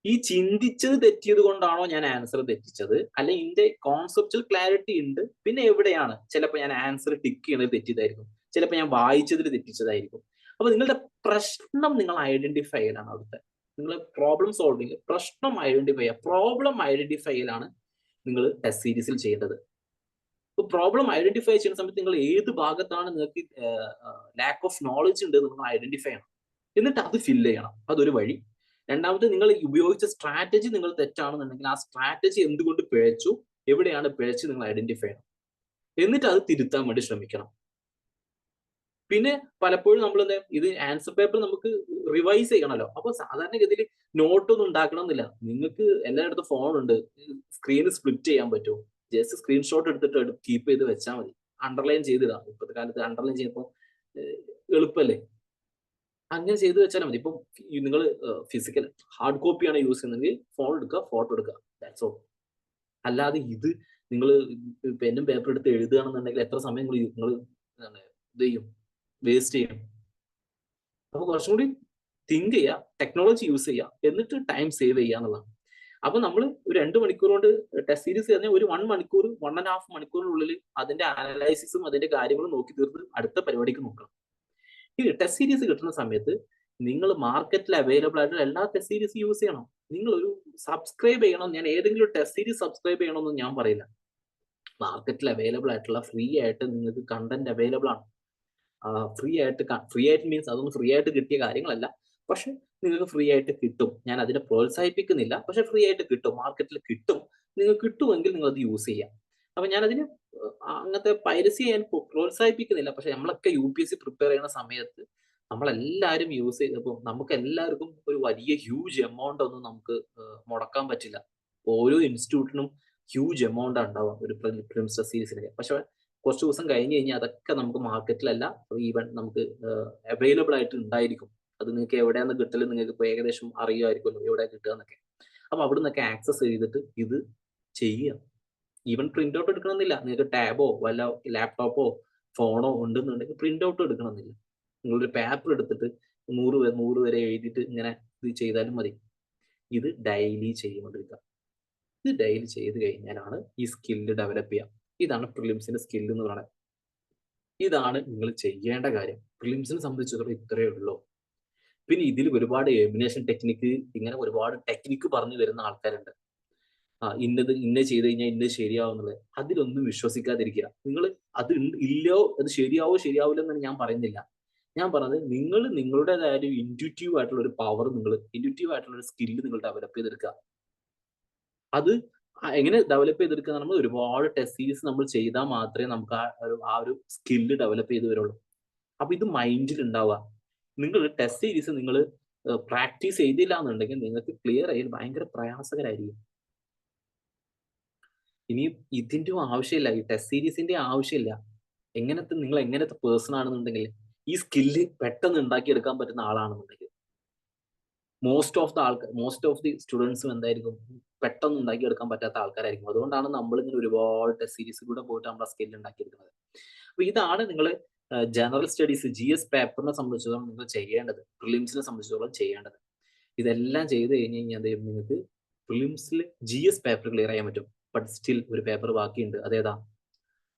ഈ ചിന്തിച്ചത് തെറ്റിയത് കൊണ്ടാണോ ഞാൻ ആൻസർ തെറ്റിച്ചത്, അല്ലെങ്കിൽ ഇതിന്റെ കോൺസെപ്റ്റൽ ക്ലാരിറ്റി ഉണ്ട്, പിന്നെ എവിടെയാണ് ചിലപ്പോൾ ഞാൻ ആൻസർ ടിക്ക് ചെയ്യണത് തെറ്റിയതായിരിക്കും, ചിലപ്പോൾ ഞാൻ വായിച്ചതിൽ തെറ്റിച്ചതായിരിക്കും. അപ്പൊ നിങ്ങളുടെ പ്രശ്നം നിങ്ങൾ ഐഡന്റിഫൈ ചെയ്യലാണ് അവിടുത്തെ. നിങ്ങൾ പ്രോബ്ലം സോൾവിങ്, പ്രശ്നം ഐഡന്റിഫൈ ചെയ്യുക, പ്രോബ്ലം ഐഡന്റിഫൈ ചെയ്യലാണ് നിങ്ങൾ ടെസ്റ്റ് സീരീസിൽ ചെയ്യേണ്ടത്. ഇപ്പൊ പ്രോബ്ലം ഐഡന്റിഫൈ ചെയ്യുന്ന സമയത്ത് നിങ്ങൾ ഏത് ഭാഗത്താണ് നിങ്ങൾക്ക് ലാക്ക് ഓഫ് നോളജ് ഉണ്ട് നിങ്ങൾ ഐഡന്റിഫൈ ചെയ്യണം, എന്നിട്ട് അത് ഫില്ല് ചെയ്യണം. അതൊരു വഴി. രണ്ടാമത്, നിങ്ങൾ ഉപയോഗിച്ച സ്ട്രാറ്റജി നിങ്ങൾ തെറ്റാണെന്നുണ്ടെങ്കിൽ ആ സ്ട്രാറ്റജി എന്തുകൊണ്ട് പിഴച്ചു, എവിടെയാണ് പിഴച്ച് നിങ്ങൾ ഐഡന്റിഫൈ ചെയ്യണം, എന്നിട്ട് അത് തിരുത്താൻ വേണ്ടി ശ്രമിക്കണം. പിന്നെ പലപ്പോഴും നമ്മൾ ഇത് ആൻസർ പേപ്പർ നമുക്ക് റിവൈസ് ചെയ്യണമല്ലോ, അപ്പൊ സാധാരണഗതിയിൽ നോട്ടൊന്നും ഉണ്ടാക്കണമെന്നില്ല. നിങ്ങൾക്ക് എല്ലായിടത്തും ഫോൺ ഉണ്ട്, സ്ക്രീൻ സ്പ്ലിറ്റ് ചെയ്യാൻ പറ്റുമോ, ജസ്റ്റ് സ്ക്രീൻഷോട്ട് എടുത്തിട്ട് കീപ്പ് ചെയ്ത് വെച്ചാൽ മതി, അണ്ടർലൈൻ ചെയ്തിടാം. ഇപ്പോഴത്തെ കാലത്ത് അണ്ടർലൈൻ ചെയ്യുമ്പോൾ എളുപ്പമല്ലേ, അങ്ങനെ ചെയ്ത് വെച്ചാൽ മതി. ഇപ്പം നിങ്ങൾ ഫിസിക്കൽ ഹാർഡ് കോപ്പിയാണ് യൂസ് ചെയ്യുന്നതെങ്കിൽ ഫോൺ എടുക്കുക, ഫോട്ടോ എടുക്കുക, ദാറ്റ്സ് ഓൾ. അല്ലാതെ ഇത് നിങ്ങൾ പെന്നും പേപ്പർ എടുത്ത് എഴുതുകയാണെന്നുണ്ടെങ്കിൽ എത്ര സമയം നിങ്ങൾ ഇത് ചെയ്യും, വേസ്റ്റ് ചെയ്യും. അപ്പൊ കുറച്ചും കൂടി തിങ്ക് ചെയ്യുക, ടെക്നോളജി യൂസ് ചെയ്യുക, എന്നിട്ട് ടൈം സേവ് ചെയ്യുക എന്നുള്ളതാണ്. അപ്പൊ നമ്മൾ ഒരു 2 മണിക്കൂർ കൊണ്ട് ടെസ്റ്റ് സീരീസ് കഴിഞ്ഞാൽ ഒരു 1 മണിക്കൂർ 1.5 മണിക്കൂറിനുള്ളിൽ അതിന്റെ അനലൈസിസും അതിന്റെ കാര്യങ്ങളും നോക്കി തീർത്ത് അടുത്ത പരിപാടിക്ക് നോക്കണം. ഈ ടെസ്റ്റ് സീരീസ് കിട്ടുന്ന സമയത്ത് നിങ്ങൾ മാർക്കറ്റിൽ അവൈലബിൾ ആയിട്ടുള്ള എല്ലാ ടെസ്റ്റ് സീരീസ് യൂസ് ചെയ്യണം. നിങ്ങൾ ഒരു സബ്സ്ക്രൈബ് ചെയ്യണം, ഞാൻ ഏതെങ്കിലും ടെസ്റ്റ് സീരീസ് സബ്സ്ക്രൈബ് ചെയ്യണമെന്ന് ഞാൻ പറയില്ല. മാർക്കറ്റിൽ അവൈലബിൾ ആയിട്ടുള്ള ഫ്രീ ആയിട്ട് നിങ്ങൾക്ക് കണ്ടന്റ് അവൈലബിൾ ആണ്. ഫ്രീ ആയിട്ട് മീൻസ് അതൊന്നും ഫ്രീ ആയിട്ട് കിട്ടിയ കാര്യങ്ങളല്ല, പക്ഷെ നിങ്ങൾക്ക് ഫ്രീ ആയിട്ട് കിട്ടും. ഞാൻ അതിനെ പ്രോത്സാഹിപ്പിക്കുന്നില്ല. പക്ഷെ ഫ്രീ ആയിട്ട് കിട്ടും. മാർക്കറ്റിൽ കിട്ടും. നിങ്ങൾക്ക് കിട്ടുമെങ്കിൽ നിങ്ങൾ അത് യൂസ് ചെയ്യാം. അപ്പൊ ഞാനതിന് അങ്ങനത്തെ പൈറസി ചെയ്യാൻ പ്രോത്സാഹിപ്പിക്കുന്നില്ല. പക്ഷെ നമ്മളൊക്കെ യുപിഎസ്സി പ്രിപ്പയർ ചെയ്യുന്ന സമയത്ത് നമ്മളെല്ലാവരും യൂസ് ചെയ്തപ്പോൾ നമുക്ക് എല്ലാവർക്കും ഒരു വലിയ ഹ്യൂജ് എമൗണ്ട് ഒന്നും നമുക്ക് മുടക്കാൻ പറ്റില്ല. ഓരോ ഇൻസ്റ്റിറ്റ്യൂട്ടിനും ഹ്യൂജ് എമൗണ്ട് ഉണ്ടാവും ഒരു പ്രിലിംസ് സീരീസിന്. പക്ഷെ കുറച്ച് ദിവസം കഴിഞ്ഞ് കഴിഞ്ഞാൽ അതൊക്കെ നമുക്ക് മാർക്കറ്റിലല്ല ഈവൻ നമുക്ക് അവൈലബിൾ ആയിട്ട് ഉണ്ടായിരിക്കും. അത് നിങ്ങൾക്ക് എവിടെയാന്ന് കിട്ടല് നിങ്ങൾക്ക് ഇപ്പൊ ഏകദേശം അറിയുമായിരിക്കുമല്ലോ എവിടെ കിട്ടുക എന്നൊക്കെ. അപ്പൊ അവിടെ നിന്നൊക്കെ ആക്സസ് ചെയ്തിട്ട് ഇത് ചെയ്യുക. ഈവൻ പ്രിന്റ് ഔട്ട് എടുക്കണമെന്നില്ല. നിങ്ങൾക്ക് ടാബോ വല്ല ലാപ്ടോപ്പോ ഫോണോ ഉണ്ടെന്നുണ്ടെങ്കിൽ പ്രിന്റ് ഔട്ട് എടുക്കണമെന്നില്ല. നിങ്ങളൊരു പേപ്പർ എടുത്തിട്ട് 100 വരെ എഴുതിയിട്ട് ഇങ്ങനെ ഇത് ചെയ്താലും മതി. ഇത് ഡെയിലി ചെയ്തുകൊണ്ടിരിക്കുക. ഇത് ഡെയിലി ചെയ്ത് കഴിഞ്ഞാലാണ് ഈ സ്കില്ല് ഡെവലപ്പ് ചെയ്യുക. ഇതാണ് പ്രിലിംസിന്റെ സ്കില്ല് എന്ന് പറയുന്നത്. ഇതാണ് നിങ്ങൾ ചെയ്യേണ്ട കാര്യം. പ്രിലിംസിനെ സംബന്ധിച്ചിടത്തോളം ഇത്രയേ ഉള്ളൂ. പിന്നെ ഇതിൽ ഒരുപാട് എലിമിനേഷൻ ടെക്നിക്ക്, ഇങ്ങനെ ഒരുപാട് ടെക്നിക്ക് പറഞ്ഞു തരുന്ന ആൾക്കാരുണ്ട്. ഇന്നത് ചെയ്ത് കഴിഞ്ഞാൽ ഇന്നത് ശരിയാവുന്നുള്ളത്. അതിലൊന്നും വിശ്വസിക്കാതിരിക്കുക. നിങ്ങൾ അത് ഇല്ലോ അത് ശരിയാവില്ല എന്ന് ഞാൻ പറയുന്നില്ല. ഞാൻ പറഞ്ഞത് നിങ്ങൾ നിങ്ങളുടേതായ ഒരു ഇൻറ്റ്യൂട്ടീവ് ആയിട്ടുള്ള ഒരു പവർ, ഇൻറ്റ്യൂട്ടീവ് ആയിട്ടുള്ള ഒരു സ്കില്ല് നിങ്ങൾ ഡെവലപ്പ് ചെയ്തെടുക്കുക. അത് എങ്ങനെ ഡെവലപ്പ് ചെയ്തെടുക്കുക? നമ്മൾ ഒരുപാട് ടെസ്റ്റ് സീരീസ് നമ്മൾ ചെയ്താൽ മാത്രമേ നമുക്ക് ആ ഒരു സ്കില്ല് ഡെവലപ്പ് ചെയ്ത് വരുള്ളൂ. അപ്പൊ ഇത് മൈൻഡിൽ ഉണ്ടാവുക. നിങ്ങൾ ടെസ്റ്റ് സീരീസ് നിങ്ങൾ പ്രാക്ടീസ് ചെയ്തില്ല എന്നുണ്ടെങ്കിൽ നിങ്ങൾക്ക് ക്ലിയർ ചെയ്യാൻ ഭയങ്കര പ്രയാസകരായിരിക്കും. ഇനി ഇതിന്റെ ആവശ്യമില്ല, ഈ ടെസ്റ്റ് സീരീസിന്റെ ആവശ്യമില്ല. നിങ്ങൾ എങ്ങനത്തെ പേഴ്സൺ ആണെന്നുണ്ടെങ്കിൽ, ഈ സ്കില്ല് പെട്ടെന്ന് ഉണ്ടാക്കിയെടുക്കാൻ പറ്റുന്ന ആളാണെന്നുണ്ടെങ്കിൽ, മോസ്റ്റ് ഓഫ് ദി സ്റ്റുഡൻസും എന്തായിരിക്കും, പെട്ടെന്ന് ഉണ്ടാക്കിയെടുക്കാൻ പറ്റാത്ത ആൾക്കാരായിരിക്കും. അതുകൊണ്ടാണ് നമ്മൾ ഇങ്ങനെ ഒരുപാട് ടെസ്റ്റ് സീരീസിലൂടെ പോയിട്ട് നമ്മുടെ സ്കില്ല് ഉണ്ടാക്കിയെടുക്കുന്നത്. അപ്പൊ ഇതാണ് നിങ്ങൾ ജനറൽ സ്റ്റഡീസ് GS പേപ്പറിനെ സംബന്ധിച്ചിടത്തോളം നിങ്ങൾ ചെയ്യേണ്ടത്, പ്രിലിംസിനെ സംബന്ധിച്ചിടത്തോളം ചെയ്യേണ്ടത്. ഇതെല്ലാം ചെയ്ത് കഴിഞ്ഞ് കഴിഞ്ഞാൽ നിങ്ങൾക്ക് പ്രിലിംസിൽ GS പേപ്പർ ക്ലിയർ ചെയ്യാൻ പറ്റും. ബട്ട് സ്റ്റിൽ ഒരു പേപ്പർ ബാക്കിയുണ്ട്. അതേതാ?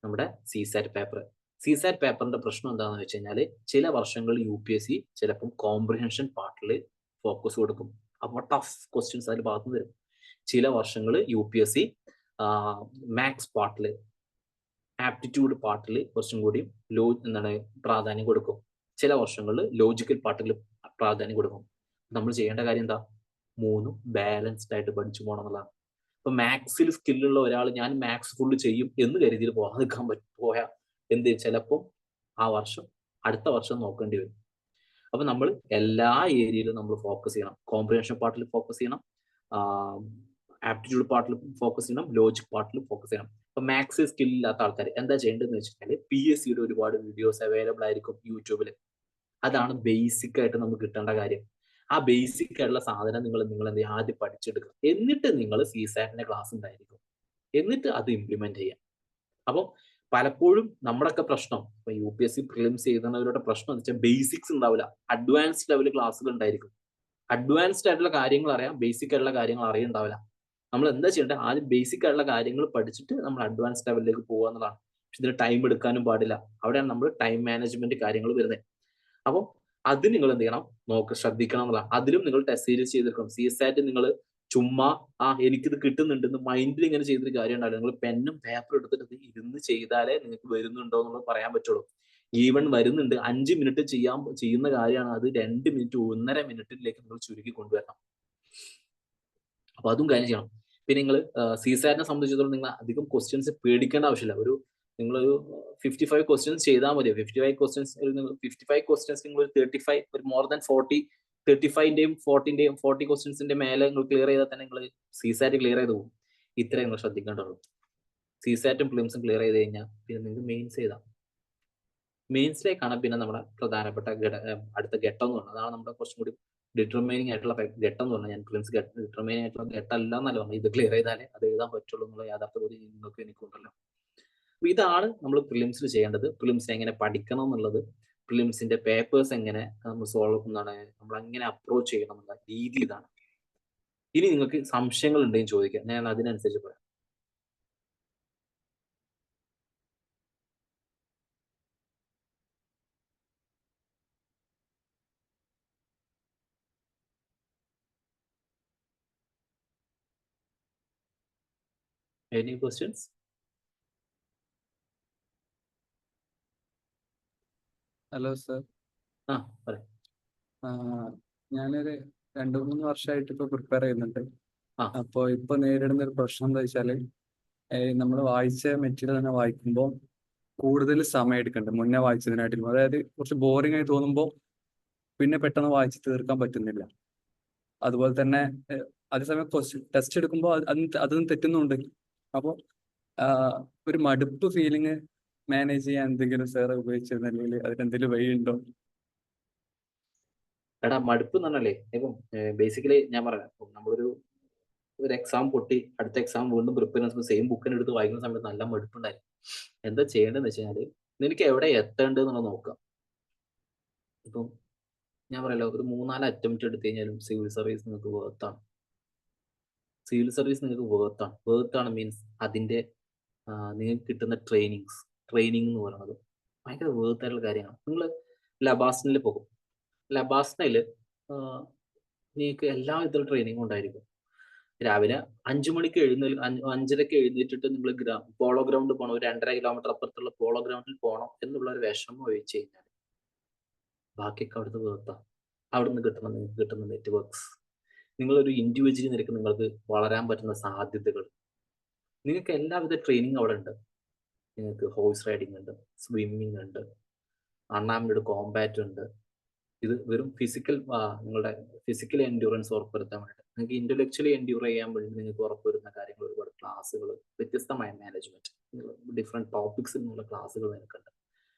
നമ്മുടെ CSAT പേപ്പർ. CSAT പേപ്പറിന്റെ പ്രശ്നം എന്താണെന്ന് വെച്ച് കഴിഞ്ഞാൽ, ചില വർഷങ്ങളിൽ UPSC ചിലപ്പം കോംപ്രിഹെൻഷൻ പാർട്ടിൽ ഫോക്കസ് കൊടുക്കും. അപ്പോൾ ടഫ് ക്വസ്റ്റ്യൻസ് അതിൽ ഭാഗത്ത് വരും. ചില വർഷങ്ങൾ UPSC മാത്സ് പാർട്ടിൽ, ആപ്റ്റിറ്റ്യൂഡ് പാർട്ടിൽ കുറച്ചും കൂടി പ്രാധാന്യം കൊടുക്കും. ചില വർഷങ്ങളിൽ ലോജിക്കൽ പാർട്ടിൽ പ്രാധാന്യം കൊടുക്കും. നമ്മൾ ചെയ്യേണ്ട കാര്യം എന്താ? മൂന്നും ബാലൻസ്ഡ് ആയിട്ട് പഠിച്ചു പോകണം എന്നുള്ളതാണ്. ഇപ്പൊ മാത്സിൽ സ്കില്ലുള്ള ഒരാൾ ഞാൻ മാത്സ് ഫുള്ള് ചെയ്യും എന്ന് കരുതിയിൽ പോകാൻ നിൽക്കാൻ പോയാൽ എന്ത് ചിലപ്പോൾ ആ വർഷം അടുത്ത വർഷം നോക്കേണ്ടി വരും. അപ്പൊ നമ്മൾ എല്ലാ ഏരിയയിലും നമ്മൾ ഫോക്കസ് ചെയ്യണം. കോംപ്രിഹെൻഷൻ പാർട്ടിൽ ഫോക്കസ് ചെയ്യണം, ആപ്റ്റിറ്റ്യൂഡ് പാർട്ടിൽ ഫോക്കസ് ചെയ്യണം, ലോജിക് പാർട്ടിൽ ഫോക്കസ് ചെയ്യണം. ഇപ്പൊ മാത്സ് സ്കിൽ ഇല്ലാത്ത ആൾക്കാർ എന്താ ചെയ്യേണ്ടതെന്ന് വെച്ചിട്ടുണ്ടെങ്കിൽ, PSCയുടെ ഒരുപാട് വീഡിയോസ് അവൈലബിൾ ആയിരിക്കും യൂട്യൂബിൽ. അതാണ് ബേസിക് ആയിട്ട് നമുക്ക് കിട്ടേണ്ട കാര്യം. ആ ബേസിക് ആയിട്ടുള്ള സാധനം നിങ്ങൾ എന്ത് ആദ്യം പഠിച്ചെടുക്കുക. എന്നിട്ട് നിങ്ങൾ CSATന്റെ ക്ലാസ് ഉണ്ടായിരിക്കും. എന്നിട്ട് അത് ഇംപ്ലിമെന്റ് ചെയ്യാം. അപ്പം പലപ്പോഴും നമ്മുടെയൊക്കെ പ്രശ്നം, ഇപ്പൊ UPSC പ്രിലിംസ് ചെയ്യുന്നവരുടെ പ്രശ്നം എന്ന് വെച്ചാൽ ബേസിക്സ് ഉണ്ടാവില്ല. അഡ്വാൻസ്ഡ് ലെവൽ ക്ലാസ്സുകൾ ഉണ്ടായിരിക്കും. അഡ്വാൻസ്ഡ് ആയിട്ടുള്ള കാര്യങ്ങൾ അറിയാം, ബേസിക് ആയിട്ടുള്ള കാര്യങ്ങൾ അറിയുണ്ടാവില്ല. നമ്മൾ എന്താ ചെയ്യേണ്ടത്? ആദ്യം ബേസിക് ആയിട്ടുള്ള കാര്യങ്ങൾ പഠിച്ചിട്ട് നമ്മൾ അഡ്വാൻസ്ഡ് ലെവലിലേക്ക് പോകുക എന്നുള്ളതാണ്. പക്ഷെ ഇതിന് ടൈം എടുക്കാനും പാടില്ല. അവിടെയാണ് നമ്മൾ ടൈം മാനേജ്മെന്റ് കാര്യങ്ങൾ വരുന്നത്. അപ്പം അത് നിങ്ങൾ എന്ത് ചെയ്യണം? ശ്രദ്ധിക്കണം എന്നുള്ളതാണ്. അതിലും നിങ്ങൾ ടെസ്റ്റ് സീരീസ് ചെയ്തിരിക്കണം. CSAT നിങ്ങൾ ചുമ്മാ എനിക്കിത് കിട്ടുന്നുണ്ടെന്ന് മൈൻഡിൽ ഇങ്ങനെ ചെയ്തൊരു കാര്യം ഉണ്ടാവില്ല. നിങ്ങൾ പെന്നും പേപ്പറും എടുത്തിട്ട് ഇരുന്ന് ചെയ്താലേ നിങ്ങൾക്ക് വരുന്നുണ്ടോ എന്നുള്ളത് പറയാൻ പറ്റുള്ളൂ. ഈവൻ വരുന്നുണ്ട് 5 മിനിറ്റ് ചെയ്യുന്ന കാര്യമാണ് അത് 2 മിനിറ്റ് 1.5 മിനിറ്റിലേക്ക് നിങ്ങൾ ചുരുക്കി കൊണ്ടുവരണം. അപ്പൊ അതും കാര്യം ചെയ്യണം. പിന്നെ നിങ്ങൾ CSATനെ സംബന്ധിച്ചിടത്തോളം നിങ്ങൾ അധികം ക്വസ്റ്റ്യൻസ് പേടിക്കേണ്ട ആവശ്യമില്ല. നിങ്ങളൊരു 55 ക്വസ്റ്റ്യൻസ് ചെയ്താൽ മതി. 55 ക്വസ്റ്റ്യൻസ് നിങ്ങൾ ഒരു 35, ഒരു മോർ ദാൻ 35ന്റെയും 40 ക്വസ്റ്റ്യൻസിന്റെ മേലെ നിങ്ങൾ ക്ലിയർ ചെയ്താൽ തന്നെ നിങ്ങൾ CSAT ക്ലിയർ ചെയ്ത് പോകും. ഇത്രേ നിങ്ങൾ ശ്രദ്ധിക്കേണ്ടുള്ളൂ. CSATും പ്രിലിംസും ക്ലിയർ ചെയ്ത് കഴിഞ്ഞാൽ പിന്നെ നിങ്ങൾക്ക് മെയിൻസ് ചെയ്താം. മെയിൻസിലേക്കാണ് പിന്നെ നമ്മുടെ പ്രധാനപ്പെട്ട അടുത്ത ഘട്ടം എന്ന് പറയുന്നത്. അതാണ് നമ്മുടെ കുറച്ചും കൂടി ഡിറ്റർമൈനിങ് ആയിട്ടുള്ള ഘട്ടം എന്ന് പറഞ്ഞാൽ, ഞാൻ പ്രിലിംസ് ഡിറ്റർമൈനിങ് ആയിട്ടുള്ള ഘട്ടം അല്ല എന്നല്ല പറഞ്ഞു. ഇത് ക്ലിയർ ചെയ്താലേ അത് എഴുതാൻ പറ്റുള്ളൂ എന്നുള്ള യാഥാർത്ഥ്യബോധം നിങ്ങൾക്ക് എനിക്കുണ്ടല്ലോ. അപ്പൊ ഇതാണ് നമ്മൾ പ്രിലിംസിൽ ചെയ്യേണ്ടത്. പ്രിലിംസിനെ എങ്ങനെ പഠിക്കണം എന്നുള്ളത്, പ്രിലിംസിന്റെ പേപ്പേഴ്സ് എങ്ങനെ നമ്മൾ നമ്മൾ എങ്ങനെ അപ്രോച്ച് ചെയ്യണം എന്നുള്ള രീതി ഇതാണ്. ഇനി നിങ്ങൾക്ക് സംശയങ്ങൾ ഉണ്ടെങ്കിൽ ചോദിക്കാം, ഞാൻ അതിനനുസരിച്ച് പറയാം. Any questions? Hello sir. പറയാം. ഞാനൊരു 2-3 വർഷമായിട്ട് ഇപ്പൊ പ്രിപ്പയർ ചെയ്യുന്നുണ്ട്. ആ അപ്പൊ ഇപ്പൊ നേരിടുന്ന ഒരു പ്രശ്നം എന്താ വെച്ചാല് നമ്മൾ വായിച്ച മെറ്റീരിയൽ തന്നെ വായിക്കുമ്പോൾ കൂടുതൽ സമയം എടുക്കുന്നുണ്ട് മുന്നേ വായിച്ചതിനായിട്ടും. അതായത് കുറച്ച് ബോറിംഗ് ആയി തോന്നുമ്പോൾ പിന്നെ പെട്ടെന്ന് വായിച്ച് തീർക്കാൻ പറ്റുന്നില്ല. അതുപോലെ തന്നെ ഏഹ്, അതേസമയം ടെസ്റ്റ് എടുക്കുമ്പോൾ അതൊന്നും തെറ്റുന്നുണ്ട്. അപ്പോൾ ഒരു മടുപ്പ് ഫീലിംഗ് മാനേജ് ചെയ്യാൻ എന്തെങ്കിലും സാർ ഉപയോഗിച്ചിരുന്നെങ്കിൽ അതിനെന്തെങ്കിലും വഴിയുണ്ടോ? എടാ, മടുപ്പ് എന്ന് പറഞ്ഞാലേ ഇപ്പം ബേസിക്കലി ഞാൻ പറയാം, ഇപ്പം നമ്മളൊരു എക്സാം പൊട്ടി അടുത്ത എക്സാം വീണ്ടും പ്രിപ്പയർ ചെയ്യുന്ന സെയിം ബുക്കിനെ എടുത്ത് വായിക്കുന്ന സമയത്ത് നല്ല മടുപ്പുണ്ടായിരുന്നു. എന്താ ചെയ്യേണ്ടതെന്ന് വെച്ച് കഴിഞ്ഞാല് നിനക്ക് എവിടെ എത്തേണ്ടതെന്നുള്ളത് നോക്കാം. ഇപ്പം ഞാൻ പറയല്ലോ, ഒരു 3-4 അറ്റംപ്റ്റ് എടുത്തു കഴിഞ്ഞാലും സിവിൽ സർവീസ് നിങ്ങൾക്ക് വേർത്താണ്. സിവിൽ സർവീസ് നിങ്ങൾക്ക് വേർത്താണ് മീൻസ് അതിന്റെ നിങ്ങൾക്ക് കിട്ടുന്ന ട്രെയിനിങ് എന്ന് പറയുന്നത് ഭയങ്കര വേർത്തായിട്ടുള്ള കാര്യമാണ്. നിങ്ങൾ ലബാസ്നിൽ പോകും. ലബാസ്നയിൽ നിങ്ങൾക്ക് എല്ലാ വിധത്തിലുള്ള ട്രെയിനിങ്ങും ഉണ്ടായിരിക്കും. രാവിലെ 5 മണിക്ക് 5:30ക്ക് എഴുന്നേറ്റിട്ട് നിങ്ങൾ പോളോ ഗ്രൗണ്ട് പോകണം, ഒരു 2.5 കിലോമീറ്റർ അപ്പുറത്തുള്ള പോളോ ഗ്രൗണ്ടിൽ പോകണം എന്നുള്ള ഒരു വിഷമം ഒഴിച്ച് കഴിഞ്ഞാൽ ബാക്കിയൊക്കെ അവിടുത്തെ വേർത്താം. അവിടുന്ന് നിങ്ങൾക്ക് കിട്ടുന്ന നെറ്റ്വർക്ക്സ്, നിങ്ങളൊരു ഇൻഡിവിജ്വലി നിരക്ക് നിങ്ങൾക്ക് വളരാൻ പറ്റുന്ന സാധ്യതകൾ, നിങ്ങൾക്ക് എല്ലാവിധ ട്രെയിനിങ് അവിടെ ഉണ്ട്. നിങ്ങൾക്ക് ഹോഴ്സ് റൈഡിംഗ് ഉണ്ട്, സ്വിമ്മിങ് ഉണ്ട്, അൺആംഡ് കോമ്പാറ്റ് ഉണ്ട്. ഇത് വെറും നിങ്ങളുടെ ഫിസിക്കൽ എൻഡ്യൂറൻസ് ഉറപ്പുവരുത്താൻ വേണ്ടിയിട്ട്, നിങ്ങൾക്ക് ഇന്റലക്ച്വലി എൻഡ്യൂർ ചെയ്യാൻ വേണ്ടി നിങ്ങൾക്ക് ഉറപ്പുവരുന്ന കാര്യങ്ങൾ, ഒരുപാട് ക്ലാസ്സുകൾ, വ്യത്യസ്തമായ മാനേജ്മെന്റ്, ഡിഫറെന്റ് ടോപ്പിക്സിൽ നിന്നുള്ള ക്ലാസ്സുകൾ നിങ്ങൾക്കുണ്ട്.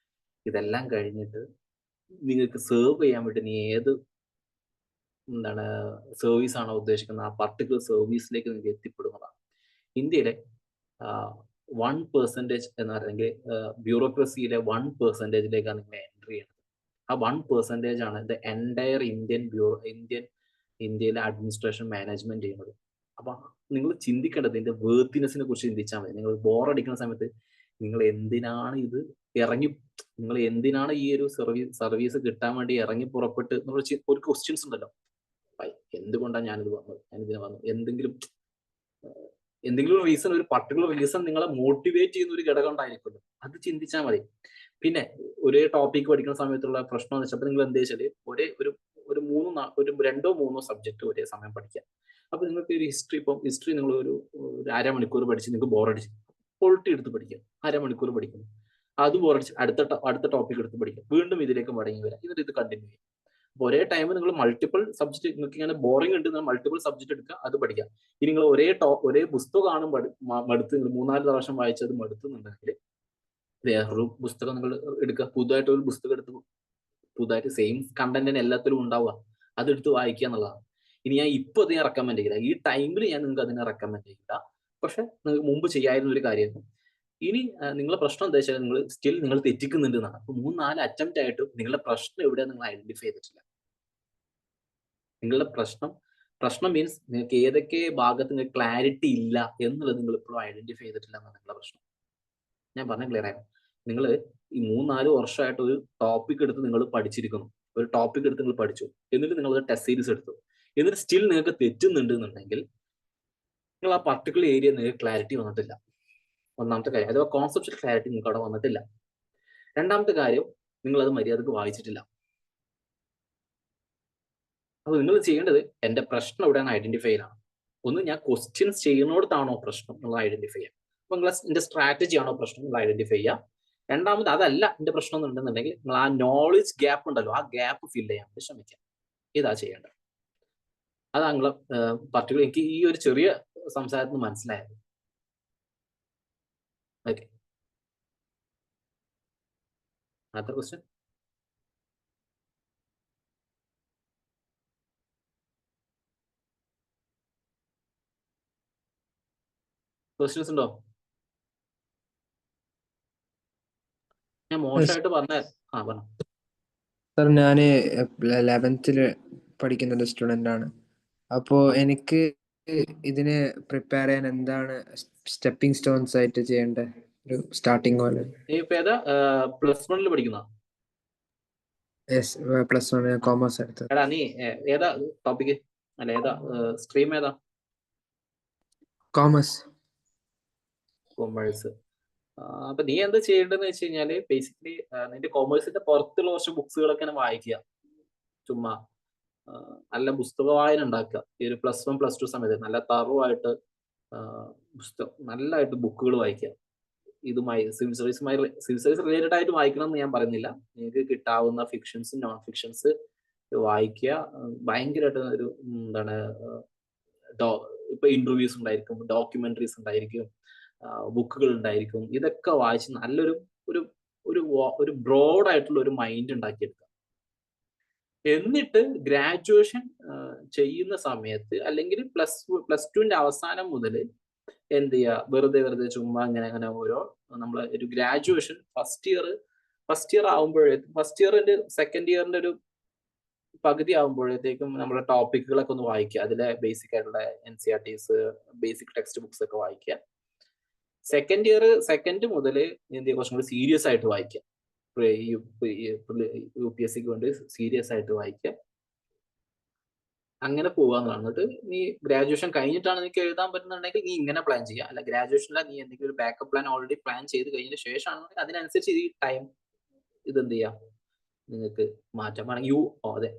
ഇതെല്ലാം കഴിഞ്ഞിട്ട് നിങ്ങൾക്ക് സെർവ് ചെയ്യാൻ വേണ്ടി നീ ഏത് സർവീസ് ആണോ ഉദ്ദേശിക്കുന്നത് ആ പർട്ടിക്കുലർ സർവീസിലേക്ക് നിങ്ങൾക്ക് എത്തിപ്പെടുന്നതാണ്. ഇന്ത്യയിലെ 1% എന്ന് പറയുന്നത് ബ്യൂറോക്രസിയിലെ 1%ലേക്കാണ് നിങ്ങൾ എൻട്രി ചെയ്യുന്നത്. ആ 1% ആണ് ദ എൻറ്റയർ ഇന്ത്യയിലെ അഡ്മിനിസ്ട്രേഷൻ മാനേജ്മെന്റ് ചെയ്യുന്നത്. അപ്പൊ നിങ്ങൾ ചിന്തിക്കേണ്ടത് ഇതിന്റെ വേർത്തിനെസിനെ കുറിച്ച് ചിന്തിച്ചാൽ മതി. നിങ്ങൾ ബോറടിക്കുന്ന സമയത്ത് നിങ്ങൾ എന്തിനാണ് ഈ ഒരു സർവീസ് കിട്ടാൻ വേണ്ടി ഇറങ്ങി പുറപ്പെട്ട് എന്നുള്ള ഒരു ക്വസ്റ്റ്യൻസ് ഉണ്ടല്ലോ. എന്തുകൊണ്ടാണ് ഞാനിതിന് വന്നു, എന്തെങ്കിലും റീസൺ, ഒരു പർട്ടിക്കുലർ റീസൺ നിങ്ങളെ മോട്ടിവേറ്റ് ചെയ്യുന്ന ഒരു ഘടകം ഉണ്ടായിരിക്കുമല്ലോ, അത് ചിന്തിച്ചാൽ മതി. പിന്നെ ഒരേ ടോപ്പിക് പഠിക്കുന്ന സമയത്തുള്ള പ്രശ്നം എന്ന് വെച്ചാൽ നിങ്ങൾ എന്താ വെച്ചാൽ ഒരു 2-3 സബ്ജക്ട് ഒരേ സമയം പഠിക്കാം. അപ്പൊ നിങ്ങൾക്ക് ഒരു ഹിസ്റ്ററി നിങ്ങൾ ഒരു 1/2 മണിക്കൂർ പഠിച്ച് നിങ്ങൾക്ക് ബോറടിച്ച് പൊളിറ്റി എടുത്ത് പഠിക്കാം. 1/2 മണിക്കൂർ പഠിക്കുന്നു, അത് ബോറടിച്ച് അടുത്ത ടോപ്പിക് എടുത്ത് പഠിക്കാം, വീണ്ടും ഇതിലേക്ക് മടങ്ങി വരാം, എന്നിട്ട് ഇത് കണ്ടിന്യൂ ചെയ്യും. ഒരേ ടൈം നിങ്ങൾ മൾട്ടിപ്പിൾ സബ്ജക്ട്, നിങ്ങൾക്ക് ഇങ്ങനെ ബോറിംഗ് ഉണ്ട്, മൾട്ടിപ്പിൾ സബ്ജക്ട് എടുക്കുക, അത് പഠിക്കാം. ഇനി നിങ്ങൾ ഒരേ പുസ്തകമാണ് മടുത്ത്, നിങ്ങൾ 3-4 പ്രാവശ്യം വായിച്ചത് മടുത്തുന്നുണ്ടെങ്കിൽ വേറൊരു പുസ്തകം നിങ്ങൾ എടുക്കുക. പുതുതായിട്ട് ഒരു പുസ്തകം എടുത്ത്, പുതുതായിട്ട് സെയിം കണ്ടന്റ് തന്നെ എല്ലാത്തിലും ഉണ്ടാവുക, അതെടുത്ത് വായിക്കുക എന്നുള്ളതാണ്. ഇനി ഞാൻ ഇപ്പൊ അതിനെ റെക്കമെൻഡ് ചെയ്യില്ല, ഈ ടൈമിൽ ഞാൻ നിങ്ങൾക്ക് അതിനെ റെക്കമെൻഡ് ചെയ്യില്ല. പക്ഷെ നിങ്ങൾക്ക് മുമ്പ് ചെയ്യാവുന്ന ഒരു കാര്യമായിരുന്നു. ഇനി നിങ്ങളുടെ പ്രശ്നം എന്താ വെച്ചാൽ നിങ്ങൾ തെറ്റിക്കുന്നുണ്ട് എന്നാണ്. അപ്പൊ 3-4 അറ്റംപ്റ്റ് ആയിട്ട് നിങ്ങളുടെ പ്രശ്നം എവിടെയാണ് നിങ്ങൾ ഐഡന്റിഫൈ ചെയ്തിട്ടില്ല. നിങ്ങളുടെ പ്രശ്നം മീൻസ് നിങ്ങൾക്ക് ഏതൊക്കെ ഭാഗത്ത് നിങ്ങൾക്ക് ക്ലാരിറ്റി ഇല്ല എന്നുള്ളത് നിങ്ങൾ ഇപ്പോഴും ഐഡന്റിഫൈ ചെയ്തിട്ടില്ല എന്നാണ് നിങ്ങളുടെ പ്രശ്നം. ഞാൻ പറഞ്ഞ ക്ലിയർ ആയിരുന്നു. നിങ്ങൾ ഈ 3-4 വർഷമായിട്ട് ഒരു ടോപ്പിക് എടുത്ത് നിങ്ങൾ പഠിച്ചിരിക്കുന്നു, ഒരു ടോപ്പിക് എടുത്ത് നിങ്ങൾ പഠിച്ചു, എന്നിട്ട് നിങ്ങൾ ടെസ്റ്റ് സീരീസ് എടുത്തു, എന്നിട്ട് സ്റ്റിൽ നിങ്ങൾക്ക് തെറ്റുന്നുണ്ട് എന്നുണ്ടെങ്കിൽ നിങ്ങൾ ആ പർട്ടിക്കുലർ ഏരിയ നിങ്ങൾക്ക് ക്ലാരിറ്റി വന്നിട്ടില്ല. ഒന്നാമത്തെ കാര്യം, അഥവാ കോൺസെപ്റ്റൽ ക്ലാരിറ്റി നിങ്ങൾക്ക് അവിടെ വന്നിട്ടില്ല. രണ്ടാമത്തെ കാര്യം, നിങ്ങൾ അത് മര്യാദക്ക് വായിച്ചിട്ടില്ല. അപ്പൊ നിങ്ങൾ ചെയ്യേണ്ടത് എന്റെ പ്രശ്നം എവിടെയാണ് ഐഡന്റിഫൈ ചെയ്യലാണ്. ഒന്ന്, ഞാൻ ക്വസ്റ്റ്യൻസ് ചെയ്യുന്നിടത്താണോ പ്രശ്നം നിങ്ങൾ ഐഡന്റിഫൈ ചെയ്യാം. അപ്പൊ നിങ്ങൾ എന്റെ സ്ട്രാറ്റജി ആണോ പ്രശ്നം നിങ്ങൾ ഐഡന്റിഫൈ ചെയ്യാം. രണ്ടാമത്, അതല്ല എന്റെ പ്രശ്നം എന്നുണ്ടെന്നുണ്ടെങ്കിൽ നിങ്ങൾ ആ നോളജ് ഗ്യാപ്പ് ഉണ്ടല്ലോ, ആ ഗ്യാപ്പ് ഫില്ല് ചെയ്യാൻ വേണ്ടി ശ്രമിക്കാം. ഇതാ ചെയ്യേണ്ടത്. അതാ നിങ്ങൾ പർട്ടിക്കുലർ എനിക്ക് ഈ ഒരു ചെറിയ സംസാരത്തിന് മനസ്സിലായത്. ഓക്കെ, അടുത്ത ക്വസ്റ്റ്യൻ. ക്വസ്റ്റ്യൻസ് ഉണ്ടോ? ഞാൻ മോശമായിട്ട് പറഞ്ഞ പറഞ്ഞു. സാർ, ഞാൻ 11th പഠിക്കുന്ന ഒരു സ്റ്റുഡൻ്റ് ആണ്. അപ്പോൾ എനിക്ക് ഇതിന് പ്രിപ്പയർ ചെയ്യാൻ എന്താണ് സ്റ്റെപ്പിംഗ് സ്റ്റോൺസ് ആയിട്ട് ചെയ്യേണ്ടത്? ഒരു സ്റ്റാർട്ടിങ് പോലെ. ഇപ്പൊ ഏതാ +1 പഠിക്കുന്ന? യെസ്, +1 കോമേഴ്സ് എടുത്തത്. എടാ, നീ ഏതാ ടോപ്പിക്, അല്ല ഏതാ സ്ട്രീം, ഏതാ? കോമേഴ്സ്. കൊമേഴ്സ്. അപ്പൊ നീ എന്താ ചെയ്യേണ്ടതെന്ന് വെച്ച് കഴിഞ്ഞാല് ബേസിക്കലി നിന്റെ കൊമേഴ്സിന്റെ പുറത്തുള്ള കുറച്ച് ബുക്സുകളൊക്കെ വായിക്കുക. ചുമ്മാ നല്ല പുസ്തക വായന ഉണ്ടാക്കുക. ഈ ഒരു +1 +2 സമയത്ത് നല്ല തറവായിട്ട് പുസ്തകം നല്ലതായിട്ട് ബുക്കുകൾ വായിക്കുക. ഇതുമായി സിവിൽ സർവീസ് റിലേറ്റഡ് ആയിട്ട് വായിക്കണം എന്ന് ഞാൻ പറയുന്നില്ല. നിങ്ങൾക്ക് കിട്ടാവുന്ന ഫിക്ഷൻസ്, നോൺ ഫിക്ഷൻസ് വായിക്കുക. ഭയങ്കരമായിട്ട് ഒരു എന്താണ് ഇപ്പൊ ഇന്റർവ്യൂസ് ഉണ്ടായിരിക്കും, ഡോക്യുമെന്ററീസ് ഉണ്ടായിരിക്കും, ബുക്കുകൾ ഉണ്ടായിരിക്കും. ഇതൊക്കെ വായിച്ച് നല്ലൊരു ഒരു ഒരു ഒരു ബ്രോഡ് ആയിട്ടുള്ള ഒരു മൈൻഡ് ഉണ്ടാക്കിയെടുക്കുക. എന്നിട്ട് ഗ്രാജുവേഷൻ ചെയ്യുന്ന സമയത്ത് അല്ലെങ്കിൽ +2ന്റെ അവസാനം മുതൽ എന്ത് ചെയ്യുക, വെറുതെ ചുമ്മാ അങ്ങനെ ഓരോ നമ്മളെ ഒരു ഗ്രാജുവേഷൻ ഫസ്റ്റ് ഇയർ ആവുമ്പോഴേക്കും, ഫസ്റ്റ് ഇയറിന്റെ സെക്കൻഡ് ഇയറിന്റെ ഒരു പകുതി ആകുമ്പോഴത്തേക്കും നമ്മുടെ ടോപ്പിക്കുകളൊക്കെ ഒന്ന് വായിക്കുക. അതിലെ ബേസിക് ആയിട്ടുള്ള NCERTs, ബേസിക് ടെക്സ്റ്റ് ബുക്സ് ഒക്കെ വായിക്കുക. സെക്കൻഡ് മുതൽ എന്ത് ചെയ്യുക, കുറച്ചും കൂടി സീരിയസ് ആയിട്ട് വായിക്കുക. UPSCക്ക് വേണ്ടി സീരിയസ് ആയിട്ട് വായിക്കുക. അങ്ങനെ പോകാന്നുള്ളതാണ്. എന്നിട്ട് നീ ഗ്രാജുവേഷൻ കഴിഞ്ഞിട്ടാണ് നിനക്ക് എഴുതാൻ പറ്റുന്നുണ്ടെങ്കിൽ നീ ഇങ്ങനെ പ്ലാൻ ചെയ്യുക. അല്ല ഗ്രാജുവേഷനിൽ നീ എന്തെങ്കിലും ഒരു ബാക്കപ്പ് പ്ലാൻ ഓൾറെഡി പ്ലാൻ ചെയ്ത് കഴിഞ്ഞ ശേഷമാണെങ്കിൽ അതിനനുസരിച്ച് ഈ ടൈം ഇതെന്ത് ചെയ്യാം, നിങ്ങൾക്ക് മാറ്റാം. വേണമെങ്കിൽ അതെ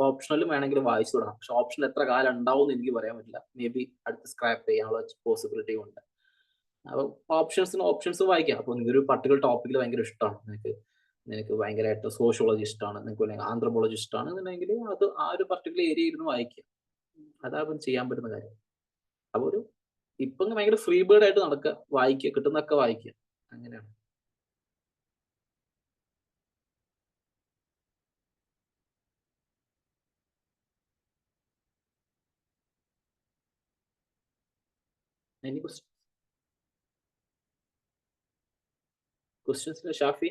ഓപ്ഷണലും വേണമെങ്കിൽ വായിച്ചു തുടങ്ങാം. പക്ഷെ ഓപ്ഷനിൽ എത്ര കാലം ഉണ്ടാവും എന്ന് എനിക്ക് പറയാൻ പറ്റില്ല. മേ ബി അടുത്ത് സ്ക്രാപ്പ് ചെയ്യാനുള്ള പോസിബിലിറ്റി ഉണ്ട്. അപ്പൊ ഓപ്ഷൻസ് വായിക്കാം. അപ്പൊ നിങ്ങൊരു പർട്ടിക്കുലർ ടോപ്പിക്കിൽ ഭയങ്കര ഇഷ്ടമാണ്, നിനക്ക് ഭയങ്കരമായിട്ട് സോഷ്യോളജി ഇഷ്ടമാണ്, നിനക്ക് അല്ലെങ്കിൽ ആന്ത്രോപോളജി ഇഷ്ടമാണ് എന്നുണ്ടെങ്കിൽ അത് ആ ഒരു പർട്ടിക്കുലർ ഏരിയ ഇരുന്ന് വായിക്കുക. അതാണ് ചെയ്യാൻ പറ്റുന്ന കാര്യം. അപ്പൊ ഇപ്പൊ ഭയങ്കര ഫ്രീ ബേർഡ് ആയിട്ട് നടക്കുക, വായിക്കുക, കിട്ടുന്നൊക്കെ വായിക്കുക. അങ്ങനെയാണ്. Any questions, Shafi?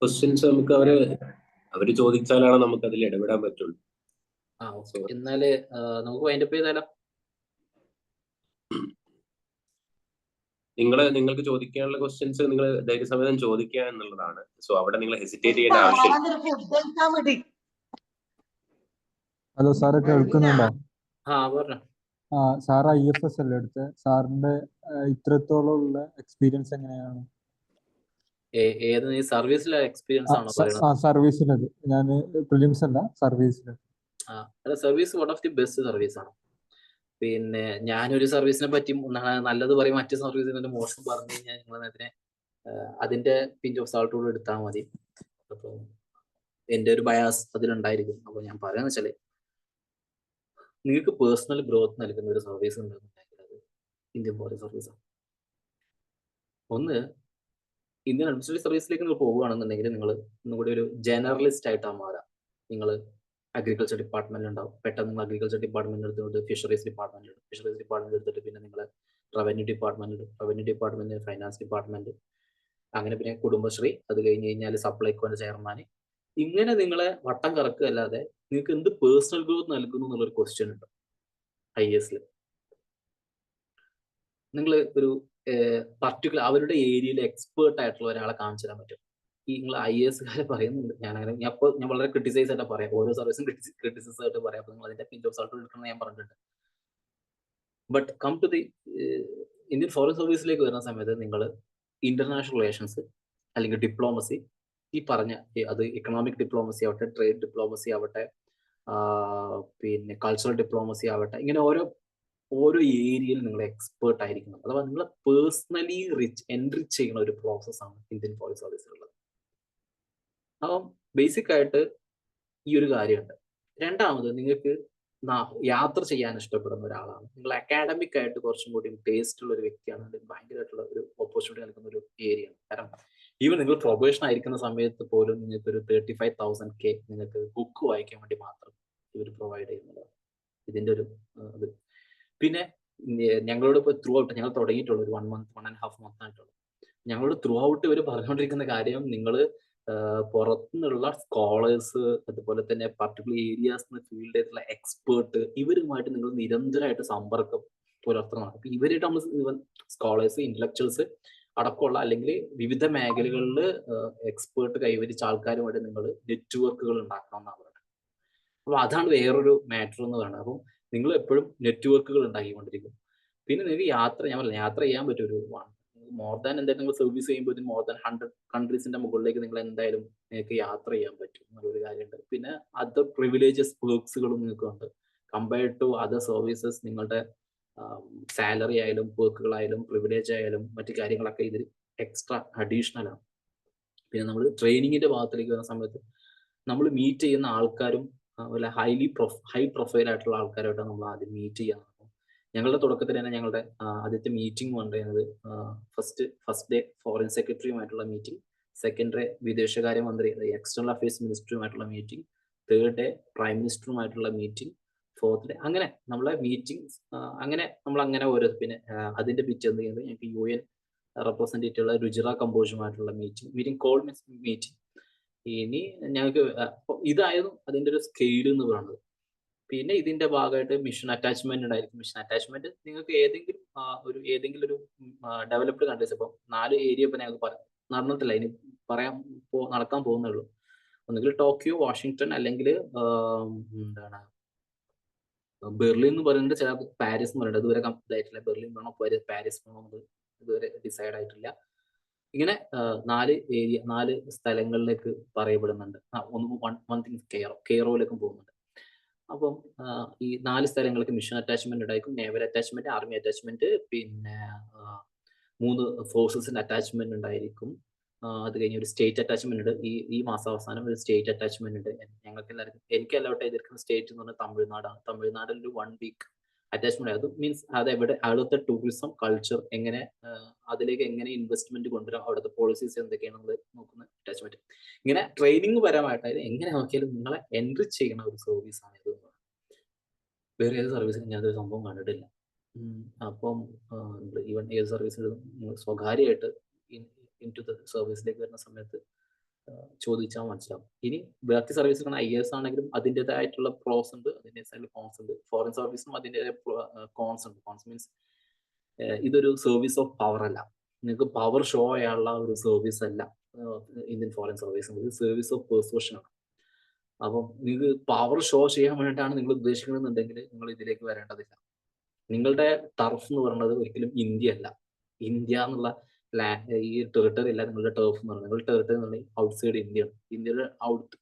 ക്വസ്റ്റ്യൻസ് നമുക്ക് അവര് ചോദിച്ചാലാണ് നമുക്ക് അതിൽ ഇടപെടാൻ പറ്റുള്ളൂ. എന്നാല് നമുക്ക് വൈൻഡപ്പ് ചെയ്താലോ? നിങ്ങൾക്ക് ചോദിക്കാനുള്ള ക്വസ്റ്റ്യൻസ് നിങ്ങൾ ധൈര്യസമേതം ചോദിക്കുക എന്നുള്ളതാണ്. സോ അവിടെ നിങ്ങൾ ഹെസിറ്റേറ്റ് ചെയ്യേണ്ട ആവശ്യമില്ല. ഹലോ സാറ്, കേൾക്കുന്നുണ്ടോ? പറഞ്ഞോ. സാർ IFS അല്ലേ എടുത്ത്? സാറിന്റെ ഇത്രത്തോളം ഉള്ള എക്സ്പീരിയൻസ് എങ്ങനെയാണ്? ഏത് സർവീസിലെ എക്സ്പീരിയൻസ് ആണോ പറയുന്നത്? സർവീസിലത് ഞാൻ പ്രിലിംസ് അല്ല, സർവീസിൽ. Service one of the best service ആണ്. പിന്നെ ഞാനൊരു സർവീസിനെ പറ്റി നല്ലത് പറയും, മറ്റു സർവീസിനെ മോശം പറഞ്ഞു കഴിഞ്ഞാൽ നിങ്ങൾ അതിന്റെ പിഞ്ച് ഓഫ് സാൾട്ടോട് എടുത്താൽ മതി. അപ്പൊ എന്റെ ഒരു ബയാസ് അതിലുണ്ടായിരിക്കും. അപ്പൊ ഞാൻ പറയാന്ന് വെച്ചാല്, നിങ്ങൾക്ക് പേഴ്സണൽ ഗ്രോത്ത് നൽകുന്ന ഒരു സർവീസ് ഉണ്ടെന്നുണ്ടെങ്കിൽ അത് ഇന്ത്യൻ പോലീസ് സർവീസാണ്. ഒന്ന്, ഇന്ത്യൻ അഡ്മിനിസ്ട്രേറ്റീവ് സർവീസിലേക്ക് നിങ്ങൾ പോവുകയാണെന്നുണ്ടെങ്കിൽ നിങ്ങൾ ഒന്നുകൂടി ഒരു ജനറലിസ്റ്റ് ആയിട്ടാണ് മാറുക. നിങ്ങൾ അഗ്രികൾച്ചർ ഡിപ്പാർട്ട്മെന്റ് ഉണ്ടാവും, പെട്ടെന്ന് നിങ്ങൾ അഗ്രികൾച്ചർ ഡിപ്പാർട്ട്മെന്റ് എടുത്തിട്ട് ഫിഷറീസ് ഡിപ്പാർട്ട്മെന്റ് എടുത്തിട്ട് പിന്നെ നിങ്ങൾ റവന്യൂ ഡിപ്പാർട്ട്മെന്റ്, ഫൈനാൻസ് ഡിപ്പാർട്ട്മെന്റ്, അങ്ങനെ പിന്നെ കുടുംബശ്രീ, അത് കഴിഞ്ഞ് കഴിഞ്ഞാൽ സപ്ലൈകോന്റെ ചെയർമാൻ. ഇങ്ങനെ നിങ്ങളെ വട്ടം കറക്കുക അല്ലാതെ നിങ്ങൾക്ക് എന്ത് പേഴ്സണൽ ഗ്രോത്ത് നൽകുന്നു എന്നുള്ളൊരു ക്വസ്റ്റ്യൻ ഉണ്ട് IAS. നിങ്ങൾ ഒരു പർട്ടിക്കുലർ അവരുടെ ഏരിയയിൽ എക്സ്പേർട്ട് ആയിട്ടുള്ള ഒരാളെ കാണിച്ചു തരാൻ പറ്റും. ഈ നിങ്ങൾ IAS പറയുന്നുണ്ട്, ഞാൻ വളരെ ക്രിട്ടിസൈസ് ആയിട്ട് പറയാം, ഓരോ സർവീസും ക്രിട്ടിസൈസ് ആയിട്ട് പറയാം. അപ്പൊ നിങ്ങൾ അതിന്റെ പിഞ്ച് ഓഫ് സാൾട്ട് എടുക്കണം ഞാൻ പറഞ്ഞിട്ടുണ്ട്. But come to the Indian foreign സർവീസിലേക്ക് വരുന്ന സമയത്ത് നിങ്ങൾ ഇന്റർനാഷണൽ റിലേഷൻസ് അല്ലെങ്കിൽ ഡിപ്ലോമസി, ഈ പറഞ്ഞ അത് എക്കണോമിക് ഡിപ്ലോമസി ആവട്ടെ, ട്രേഡ് ഡിപ്ലോമസി ആവട്ടെ, പിന്നെ കൾച്ചറൽ ഡിപ്ലോമസി ആവട്ടെ, ഇങ്ങനെ ഓരോ ഏരിയയിൽ നിങ്ങൾ എക്സ്പേർട്ട് ആയിരിക്കണം. അഥവാ നിങ്ങളെ പേഴ്സണലി എൻറിച്ച് ചെയ്യുന്ന ഒരു പ്രോസസ്സാണ് ഇന്ത്യൻ ഫോറിൻ സർവീസിലുള്ളത്. അപ്പം ബേസിക് ആയിട്ട് ഈ ഒരു കാര്യമുണ്ട്. രണ്ടാമത്, നിങ്ങൾക്ക് യാത്ര ചെയ്യാൻ ഇഷ്ടപ്പെടുന്ന ഒരാളാണ്, നിങ്ങൾ അക്കാഡമിക് ആയിട്ട് കുറച്ചും കൂടി ടേസ്റ്റ് ഉള്ള ഒരു വ്യക്തിയാണ്, ഭയങ്കരമായിട്ടുള്ള ഒരു ഓപ്പർച്യൂണിറ്റി നൽകുന്ന ഒരു ഏരിയ ആണ്. കാരണം ഈവൻ നിങ്ങൾ പ്രൊബേഷൻ ആയിരിക്കുന്ന സമയത്ത് പോലും നിങ്ങൾക്ക് ഒരു 35,000K നിങ്ങൾക്ക് ബുക്ക് വായിക്കാൻ വേണ്ടി മാത്രം ഇവർ പ്രൊവൈഡ് ചെയ്യുന്നതാണ് ഇതിന്റെ ഒരു ഇത്. പിന്നെ ഞങ്ങളോട് ഇപ്പോൾ ത്രൂ ഔട്ട് ഞങ്ങൾ തുടങ്ങിയിട്ടുള്ള ഒരു 1.5 month ആയിട്ടുള്ളൂ. ഞങ്ങളോട് ത്രൂ ഔട്ട് ഇവർ പറഞ്ഞുകൊണ്ടിരിക്കുന്ന കാര്യം, നിങ്ങൾ പുറത്തുനിന്നുള്ള സ്കോളേഴ്സ്, അതുപോലെ തന്നെ പർട്ടിക്കുലർ ഏരിയാസ് ഫീൽഡ് ആയിട്ടുള്ള എക്സ്പേർട്ട്, ഇവരുമായിട്ട് നിങ്ങൾ നിരന്തരമായിട്ട് സമ്പർക്കം പുലർത്തണം. അപ്പൊ ഇവരായിട്ട് നമ്മൾ സ്കോളേഴ്സ്, ഇന്റലക്ച്വൽസ് അടക്കമുള്ള അല്ലെങ്കിൽ വിവിധ മേഖലകളിൽ എക്സ്പേർട്ട് കൈവരിച്ച ആൾക്കാരുമായിട്ട് നിങ്ങൾ നെറ്റ്വർക്കുകൾ ഉണ്ടാക്കണം എന്നാണ് പറയുന്നത്. അപ്പൊ അതാണ് വേറൊരു മാറ്റർ എന്ന് പറയുന്നത്. അപ്പം നിങ്ങൾ എപ്പോഴും നെറ്റ്വർക്കുകൾ ഉണ്ടാക്കിക്കൊണ്ടിരിക്കും. പിന്നെ നിങ്ങൾക്ക് യാത്ര ചെയ്യാൻ പറ്റും. മോർ ദാൻ എന്തായാലും നിങ്ങൾ സർവീസ് ചെയ്യുമ്പോൾ മോർ ദാൻ 100 കൺട്രീസിന്റെ മുകളിലേക്ക് നിങ്ങൾ എന്തായാലും നിങ്ങൾക്ക് യാത്ര ചെയ്യാൻ പറ്റും എന്നുള്ളൊരു കാര്യമുണ്ട്. പിന്നെ അതർ പ്രിവിലേജസ് പേർക്സുകളും നിങ്ങൾക്ക് ഉണ്ട്. കമ്പയർഡ് ടു അതർ സർവീസസ് നിങ്ങളുടെ സാലറി ആയാലും പേർക്കുകളായാലും പ്രിവിലേജ് ആയാലും മറ്റു കാര്യങ്ങളൊക്കെ ഇതിൽ എക്സ്ട്രാ അഡീഷണൽ ആണ്. പിന്നെ നമ്മൾ ട്രെയിനിങ്ങിന്റെ ഭാഗത്തേക്ക് വരുന്ന സമയത്ത് നമ്മൾ മീറ്റ് ചെയ്യുന്ന ആൾക്കാരും വല്ല ഹൈ പ്രൊഫൈൽ ആയിട്ടുള്ള ആൾക്കാരായിട്ടാണ് നമ്മൾ ആദ്യം മീറ്റ് ചെയ്യാൻ. ഞങ്ങളുടെ തുടക്കത്തിൽ തന്നെ ഞങ്ങളുടെ ആദ്യത്തെ മീറ്റിംഗ് പറയുന്നത് ഫസ്റ്റ് ഡേ ഫോറിൻ സെക്രട്ടറിയുമായിട്ടുള്ള മീറ്റിംഗ്, സെക്കൻഡ് ഡേ വിദേശകാര്യമന്ത്രി എക്സ്റ്റേണൽ അഫയേഴ്സ് മിനിസ്റ്ററുമായിട്ടുള്ള മീറ്റിംഗ്, തേർഡ് ഡേ പ്രൈം മിനിസ്റ്ററുമായിട്ടുള്ള മീറ്റിംഗ്, ഫോർത്ത് ഡേ അങ്ങനെ നമ്മളെ മീറ്റിംഗ് അങ്ങനെ നമ്മൾ അങ്ങനെ ഓരോ പിന്നെ അതിന്റെ പിറ്റേന്ന് ചെയ്യുന്നത് ഞങ്ങൾക്ക് UN റെപ്രസെന്റേറ്റീവ് രുചിറ കമ്പോസുമായിട്ടുള്ള മീറ്റിംഗ് കോൾ മീറ്റിംഗ്. ഇനി ഞങ്ങൾക്ക് ഇതായിരുന്നു അതിന്റെ ഒരു സ്കെയിൽ എന്ന് പറയുന്നത്. പിന്നെ ഇതിന്റെ ഭാഗമായിട്ട് മിഷൻ അറ്റാച്ച്മെന്റ് ഉണ്ടായിരിക്കും. മിഷൻ അറ്റാച്ച്മെന്റ് നിങ്ങൾക്ക് ഏതെങ്കിലും ഒരു ഡെവലപ്ഡ് കൺട്രീസ്, ഇപ്പം 4 ഏരിയ ഇപ്പൊ ഞങ്ങൾക്ക് നടന്നിട്ടില്ല, ഇനി നടക്കാൻ പോകുന്നേ ഉള്ളൂ. ഒന്നുകിൽ ടോക്കിയോ, വാഷിങ്ടൺ, അല്ലെങ്കിൽ എന്താണ് ബെർലിൻ എന്ന് പറയുന്നത്, ചില പാരീസ് എന്ന് പറയുന്നത് ഇതുവരെ കംപ്ലീറ്റ് ആയിട്ടില്ല. ബെർലിൻ വേണോ പാരീസ് വേണോ എന്ന് ഇതുവരെ ഡിസൈഡ് ആയിട്ടില്ല. ഇങ്ങനെ 4 സ്ഥലങ്ങളിലേക്ക് പറയപ്പെടുന്നുണ്ട്. വൺ തിങ് കെയറോയിലേക്കും പോകുന്നുണ്ട്. അപ്പം ഈ 4 സ്ഥലങ്ങൾക്ക് മിഷൻ അറ്റാച്ച്മെന്റ് ഉണ്ടായിരിക്കും. നേവൽ അറ്റാച്ച്മെന്റ്, ആർമി അറ്റാച്ച്മെന്റ്, പിന്നെ 3 ഫോഴ്സസിന്റെ അറ്റാച്ച്മെന്റ് ഉണ്ടായിരിക്കും. അത് കഴിഞ്ഞ് ഒരു സ്റ്റേറ്റ് അറ്റാച്ച്മെന്റ് ഉണ്ട്. ഈ മാസം അവസാനം ഒരു സ്റ്റേറ്റ് അറ്റാച്ച്മെന്റ് ഉണ്ട്. ഞങ്ങൾക്ക് എല്ലാവർക്കും, എനിക്ക് അലോട്ട് ചെയ്തിരിക്കുന്ന സ്റ്റേറ്റ് എന്ന് പറഞ്ഞാൽ തമിഴ്നാടാണ്. തമിഴ്നാടിൽ ഒരു 1 വീക്ക് അറ്റാച്ച്മെന്റ്. അത് മീൻസ് അത് അവിടുത്തെ ടൂറിസം കൾച്ചർ എങ്ങനെ, അതിലേക്ക് എങ്ങനെ ഇൻവെസ്റ്റ്മെന്റ് കൊണ്ടുവരാം, അവിടുത്തെ പോളിസീസ് എന്തൊക്കെയാണ് നമ്മൾ നോക്കുന്ന അറ്റാച്ച്മെന്റ്. ഇങ്ങനെ ട്രെയിനിങ് പരമായിട്ട് എങ്ങനെ നോക്കിയാലും നിങ്ങളെ എൻറിച്ച് ചെയ്യുന്ന ഒരു സർവീസ് ആണ് ഇത്. വേറെ ഏത് സർവീസിലും ഞാൻ ഒരു സംഭവം കണ്ടിട്ടില്ല. അപ്പം ഈവൻ ഏത് സർവീസിലും സ്വകാര്യമായിട്ട് ഇൻ ടു ദ സർവീസിലേക്ക് വരുന്ന സമയത്ത് ചോദിച്ചാൽ മനസ്സിലാവും. ഇനി ബാക്കി സർവീസുകൾ IAS ആണെങ്കിലും അതിൻ്റെതായിട്ടുള്ള പ്രോസ് ഉണ്ട്, അതിൻ്റെതായിട്ടുള്ള കോൺസ് ഉണ്ട്. ഫോറിൻ സർവീസിനും അതിൻ്റെതായ കോൺസ് ഉണ്ട്. കോൺസ് മീൻസ് ഇതൊരു സർവീസ് ഓഫ് പവർ അല്ല, നിങ്ങൾക്ക് പവർ ഷോ ചെയ്യാനുള്ള ഒരു സർവീസ് അല്ല ഇന്ത്യൻ ഫോറിൻ സർവീസ്. ഇത് സർവീസ് ഓഫ് പെർസുവേഷൻ ആണ്. അപ്പം നിങ്ങൾക്ക് പവർ ഷോ ചെയ്യാൻ വേണ്ടിയിട്ടാണ് നിങ്ങൾ ഉദ്ദേശിക്കണമെന്നുണ്ടെങ്കിൽ നിങ്ങൾ ഇതിലേക്ക് വരേണ്ടതില്ല. നിങ്ങളുടെ ടർഫ് എന്ന് പറയുന്നത് ഒരിക്കലും ഇന്ത്യ അല്ല. ഇന്ത്യ എന്നുള്ള ഈ ടെറിട്ടറി അല്ല നിങ്ങളുടെ ടേഫ് എന്ന് പറയുന്നത്. നിങ്ങളുടെ ടെറിട്ടറി എന്ന് പറഞ്ഞാൽ ഔട്ട്സൈഡ് ഇന്ത്യയാണ്. ഇന്ത്യയുടെ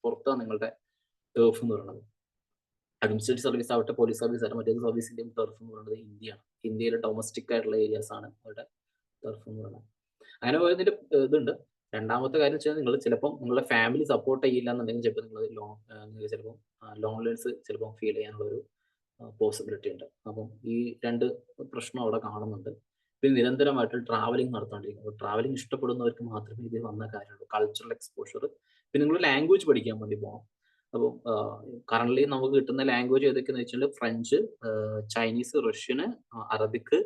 പുറത്താണ് നിങ്ങളുടെ ടേഫ് എന്ന് പറയുന്നത്. അഡ്മിനിസ്ട്രേറ്റീവ് സർവീസ് ആവട്ടെ, പോലീസ് സർവീസ് ആവട്ടെ, മറ്റേത് സർവീസിന്റെയും ടർഫ് എന്ന് പറയുന്നത് ഇന്ത്യയാണ്. ഇന്ത്യയിലെ ഡൊമസ്റ്റിക് ആയിട്ടുള്ള ഏരിയാസ് ആണ് അവരുടെ ടർഫ് എന്ന് പറയുന്നത്. അങ്ങനെ പോയതിന്റെ ഇതുണ്ട്. രണ്ടാമത്തെ കാര്യം വെച്ചാൽ നിങ്ങൾ ചിലപ്പം നിങ്ങളുടെ ഫാമിലി സപ്പോർട്ട് ചെയ്യില്ല എന്നുണ്ടെങ്കിൽ ചിലപ്പോൾ നിങ്ങൾ ചിലപ്പോൾ ലോൺലിനെസ് ചിലപ്പോൾ ഫീൽ ചെയ്യാനുള്ള ഒരു പോസിബിലിറ്റി ഉണ്ട്. അപ്പം ഈ 2 പ്രശ്നം അവിടെ കാണുന്നുണ്ട്. പിന്നെ നിരന്തരമായിട്ട് ട്രാവലിംഗ് നടത്താണ്ടിരിക്കും. അപ്പോൾ ട്രാവലിംഗ് ഇഷ്ടപ്പെടുന്നവർക്ക് മാത്രമേ ഇത് വന്ന കാര്യമുള്ളൂ. Cultural exposure. പിന്നെ നിങ്ങൾ ലാംഗ്വേജ് പഠിക്കാൻ വേണ്ടി പോകണം. അപ്പം കറന്റ് നമുക്ക് കിട്ടുന്ന ലാംഗ്വേജ് ഏതൊക്കെയെന്ന് വെച്ചാൽ French, Chinese, Russian, Arabic,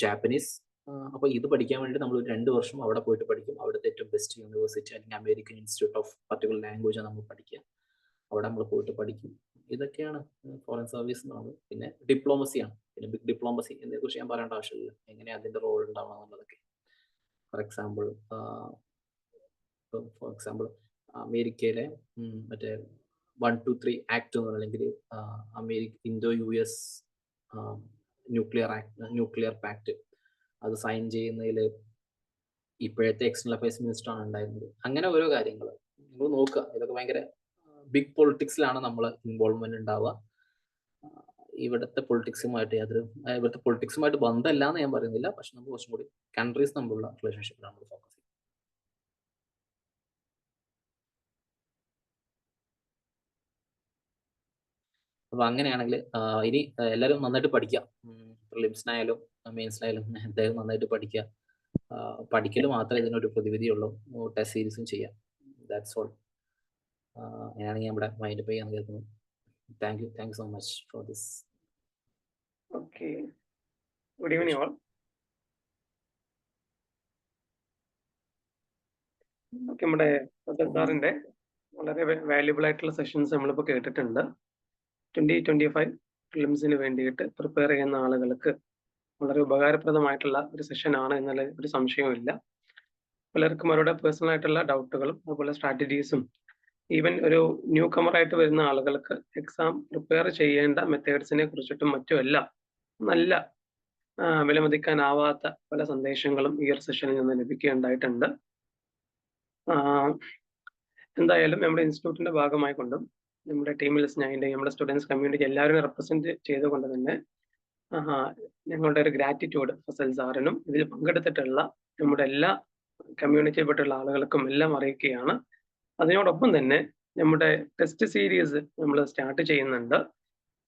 Japanese. അപ്പോൾ ഇത് പഠിക്കാൻ വേണ്ടി നമ്മൾ 2 വർഷം അവിടെ പോയിട്ട് പഠിക്കും. അവിടുത്തെ ഏറ്റവും ബെസ്റ്റ് യൂണിവേഴ്സിറ്റി അല്ലെങ്കിൽ American institute of particular language നമ്മൾ പഠിക്കുക. അവിടെ നമ്മൾ പോയിട്ട് പഠിക്കും. ഇതൊക്കെയാണ് ഫോറിൻ സർവീസ് എന്ന് പറയുന്നത്. പിന്നെ ഡിപ്ലോമസിയാണ്. പിന്നെ ബിഗ് ഡിപ്ലോമസി ഇതിനെ കുറിച്ച് ഞാൻ പറയേണ്ട ആവശ്യമില്ല, എങ്ങനെ അതിന്റെ റോൾ ഉണ്ടാവണം എന്നുള്ളതൊക്കെ. ഫോർ എക്സാമ്പിൾ അമേരിക്കയിലെ മറ്റേ 123 ആക്ട് എന്ന് അല്ലെങ്കിൽ Indo-US ന്യൂക്ലിയർ പാക്ട് അത് സൈൻ ചെയ്യുന്നതിൽ ഇപ്പോഴത്തെ എക്സ്റ്റേണൽ അഫയേഴ്സ് മിനിസ്റ്റർ ആണ് ഉണ്ടായിരുന്നത്. അങ്ങനെ ഓരോ കാര്യങ്ങൾ നിങ്ങൾ നോക്കുക. ഇതൊക്കെ ഭയങ്കര ബിഗ് പൊളിറ്റിക്സിലാണ് നമ്മൾ ഇൻവോൾവ്മെന്റ് ഉണ്ടാവുക. ഇവിടുത്തെ പൊളിറ്റിക്സുമായിട്ട് ബന്ധമല്ല എന്ന് ഞാൻ പറയുന്നില്ല, പക്ഷെ നമുക്ക് കുറച്ചും കൂടി കൺട്രീസ് തമ്മിലുള്ള റിലേഷൻഷിപ്പിലാണ് നമ്മൾ ഫോക്കസ് ചെയ്യുന്നത്. അപ്പൊ അങ്ങനെയാണെങ്കിൽ ഇനി എല്ലാവരും നന്നായിട്ട് പഠിക്കുക. പ്രിലിംസിനായാലും മെയിൻസിനായാലും എന്തായാലും നന്നായിട്ട് പഠിക്കുക. പഠിക്കൽ മാത്രമേ ഇതിനൊരു പ്രതിവിധിയുള്ളൂ. ടെസ്റ്റ് സീരീസും ചെയ്യാം. That's all. അങ്ങനെയാണെങ്കിൽ നമ്മുടെ മൈൻഡ് പേ ചെയ്യാൻ കേൾക്കുന്നു. Thank you so much for this. Okay, good evening all. നമ്മുടെ സാറിന്റെ വളരെ വാല്യുബിൾ ആയിട്ടുള്ള സെഷൻസ് നമ്മളിപ്പോൾ കേട്ടിട്ടുണ്ട്. 2025 ഫിലിംസിന് വേണ്ടിയിട്ട് പ്രിപ്പയർ ചെയ്യുന്ന ആളുകൾക്ക് വളരെ ഉപകാരപ്രദമായിട്ടുള്ള ഒരു സെഷനാണ് എന്നുള്ള ഒരു സംശയവുമില്ല. പലർക്കും അവരുടെ പേഴ്സണൽ ആയിട്ടുള്ള ഡൗട്ടുകളും അതുപോലെ സ്ട്രാറ്റജീസും ഈവൻ ഒരു ന്യൂ കമറായിട്ട് വരുന്ന ആളുകൾക്ക് എക്സാം പ്രിപ്പയർ ചെയ്യേണ്ട മെത്തേഡ്സിനെ കുറിച്ചിട്ടും മറ്റുമെല്ലാം നല്ല വിലമതിക്കാനാവാത്ത പല സന്ദേശങ്ങളും ഈ ഒരു സെഷനിൽ നിന്ന് ലഭിക്കുകയുണ്ടായിട്ടുണ്ട്. എന്തായാലും നമ്മുടെ ഇൻസ്റ്റിറ്റ്യൂട്ടിന്റെ ഭാഗമായിക്കൊണ്ടും നമ്മുടെ ടീമിൽ സ്നൈൻ്റെയും നമ്മുടെ സ്റ്റുഡൻസ് കമ്മ്യൂണിറ്റി എല്ലാവരും റെപ്രസെന്റ് ചെയ്തുകൊണ്ട് തന്നെ ഞങ്ങളുടെ ഒരു ഗ്രാറ്റിറ്റ്യൂഡ് ഫസൽ സാറിനും ഇതിൽ പങ്കെടുത്തിട്ടുള്ള നമ്മുടെ എല്ലാ കമ്മ്യൂണിറ്റിയിൽപ്പെട്ടുള്ള ആളുകൾക്കും എല്ലാം അറിയിക്കുകയാണ്. അതിനോടൊപ്പം തന്നെ നമ്മുടെ ടെസ്റ്റ് സീരീസ് നമ്മൾ സ്റ്റാർട്ട് ചെയ്യുന്നുണ്ട്.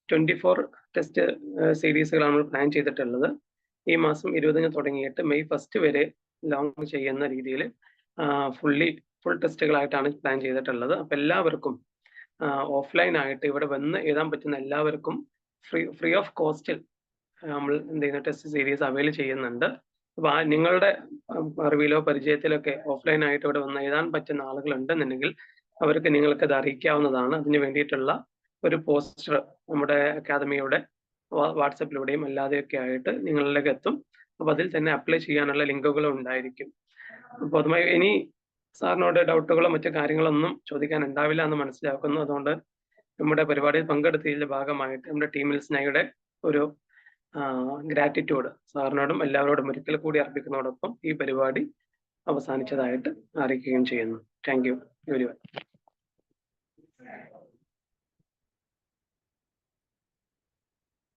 24 ടെസ്റ്റ് സീരീസുകളാണ് നമ്മൾ പ്ലാൻ ചെയ്തിട്ടുള്ളത്. ഈ മാസം 20 തുടങ്ങിയിട്ട് മെയ് 1 വരെ ലോഞ്ച് ചെയ്യുന്ന രീതിയിൽ ഫുൾ ടെസ്റ്റുകളായിട്ടാണ് പ്ലാൻ ചെയ്തിട്ടുള്ളത്. അപ്പൊ എല്ലാവർക്കും ഓഫ്ലൈൻ ആയിട്ട് ഇവിടെ വന്ന് എഴുതാൻ പറ്റുന്ന എല്ലാവർക്കും ഫ്രീ ഓഫ് കോസ്റ്റിൽ നമ്മൾ എന്ത് ചെയ്യുന്ന ടെസ്റ്റ് സീരീസ് അവൈൽ ചെയ്യുന്നുണ്ട്. അപ്പൊ നിങ്ങളുടെ അറിവിലോ പരിചയത്തിലൊക്കെ ഓഫ്ലൈൻ ആയിട്ട് ഇവിടെ വന്ന് എഴുതാൻ പറ്റുന്ന ആളുകൾ ഉണ്ടെന്നുണ്ടെങ്കിൽ അവർക്ക് നിങ്ങൾക്ക് അത് അറിയിക്കാവുന്നതാണ്. അതിന് വേണ്ടിയിട്ടുള്ള ഒരു പോസ്റ്റർ നമ്മുടെ അക്കാദമിയുടെ വാട്സപ്പിലൂടെയും അല്ലാതെയൊക്കെ ആയിട്ട് നിങ്ങളിലേക്ക് എത്തും. അപ്പൊ അതിൽ തന്നെ അപ്ലൈ ചെയ്യാനുള്ള ലിങ്കുകളും ഉണ്ടായിരിക്കും. അപ്പോൾ അതുമായി ഇനി സാറിനോട് ഡൗട്ടുകളോ മറ്റു കാര്യങ്ങളൊന്നും ചോദിക്കാൻ ഉണ്ടാവില്ല എന്ന് മനസ്സിലാക്കുന്നു. അതുകൊണ്ട് നമ്മുടെ പരിപാടിയിൽ പങ്കെടുത്തതിന്റെ ഭാഗമായിട്ട് നമ്മുടെ ടീമിൽ സ്നൈയുടെ ഒരു ഗ്രാറ്റിറ്റ്യൂഡ് സാറിനോടും എല്ലാവരോടും ഒരിക്കൽ കൂടി അർപ്പിക്കുന്നതോടൊപ്പം ഈ പരിപാടി അവസാനിച്ചതായിട്ട് അറിയിക്കുകയും ചെയ്യുന്നു. Thank you very much.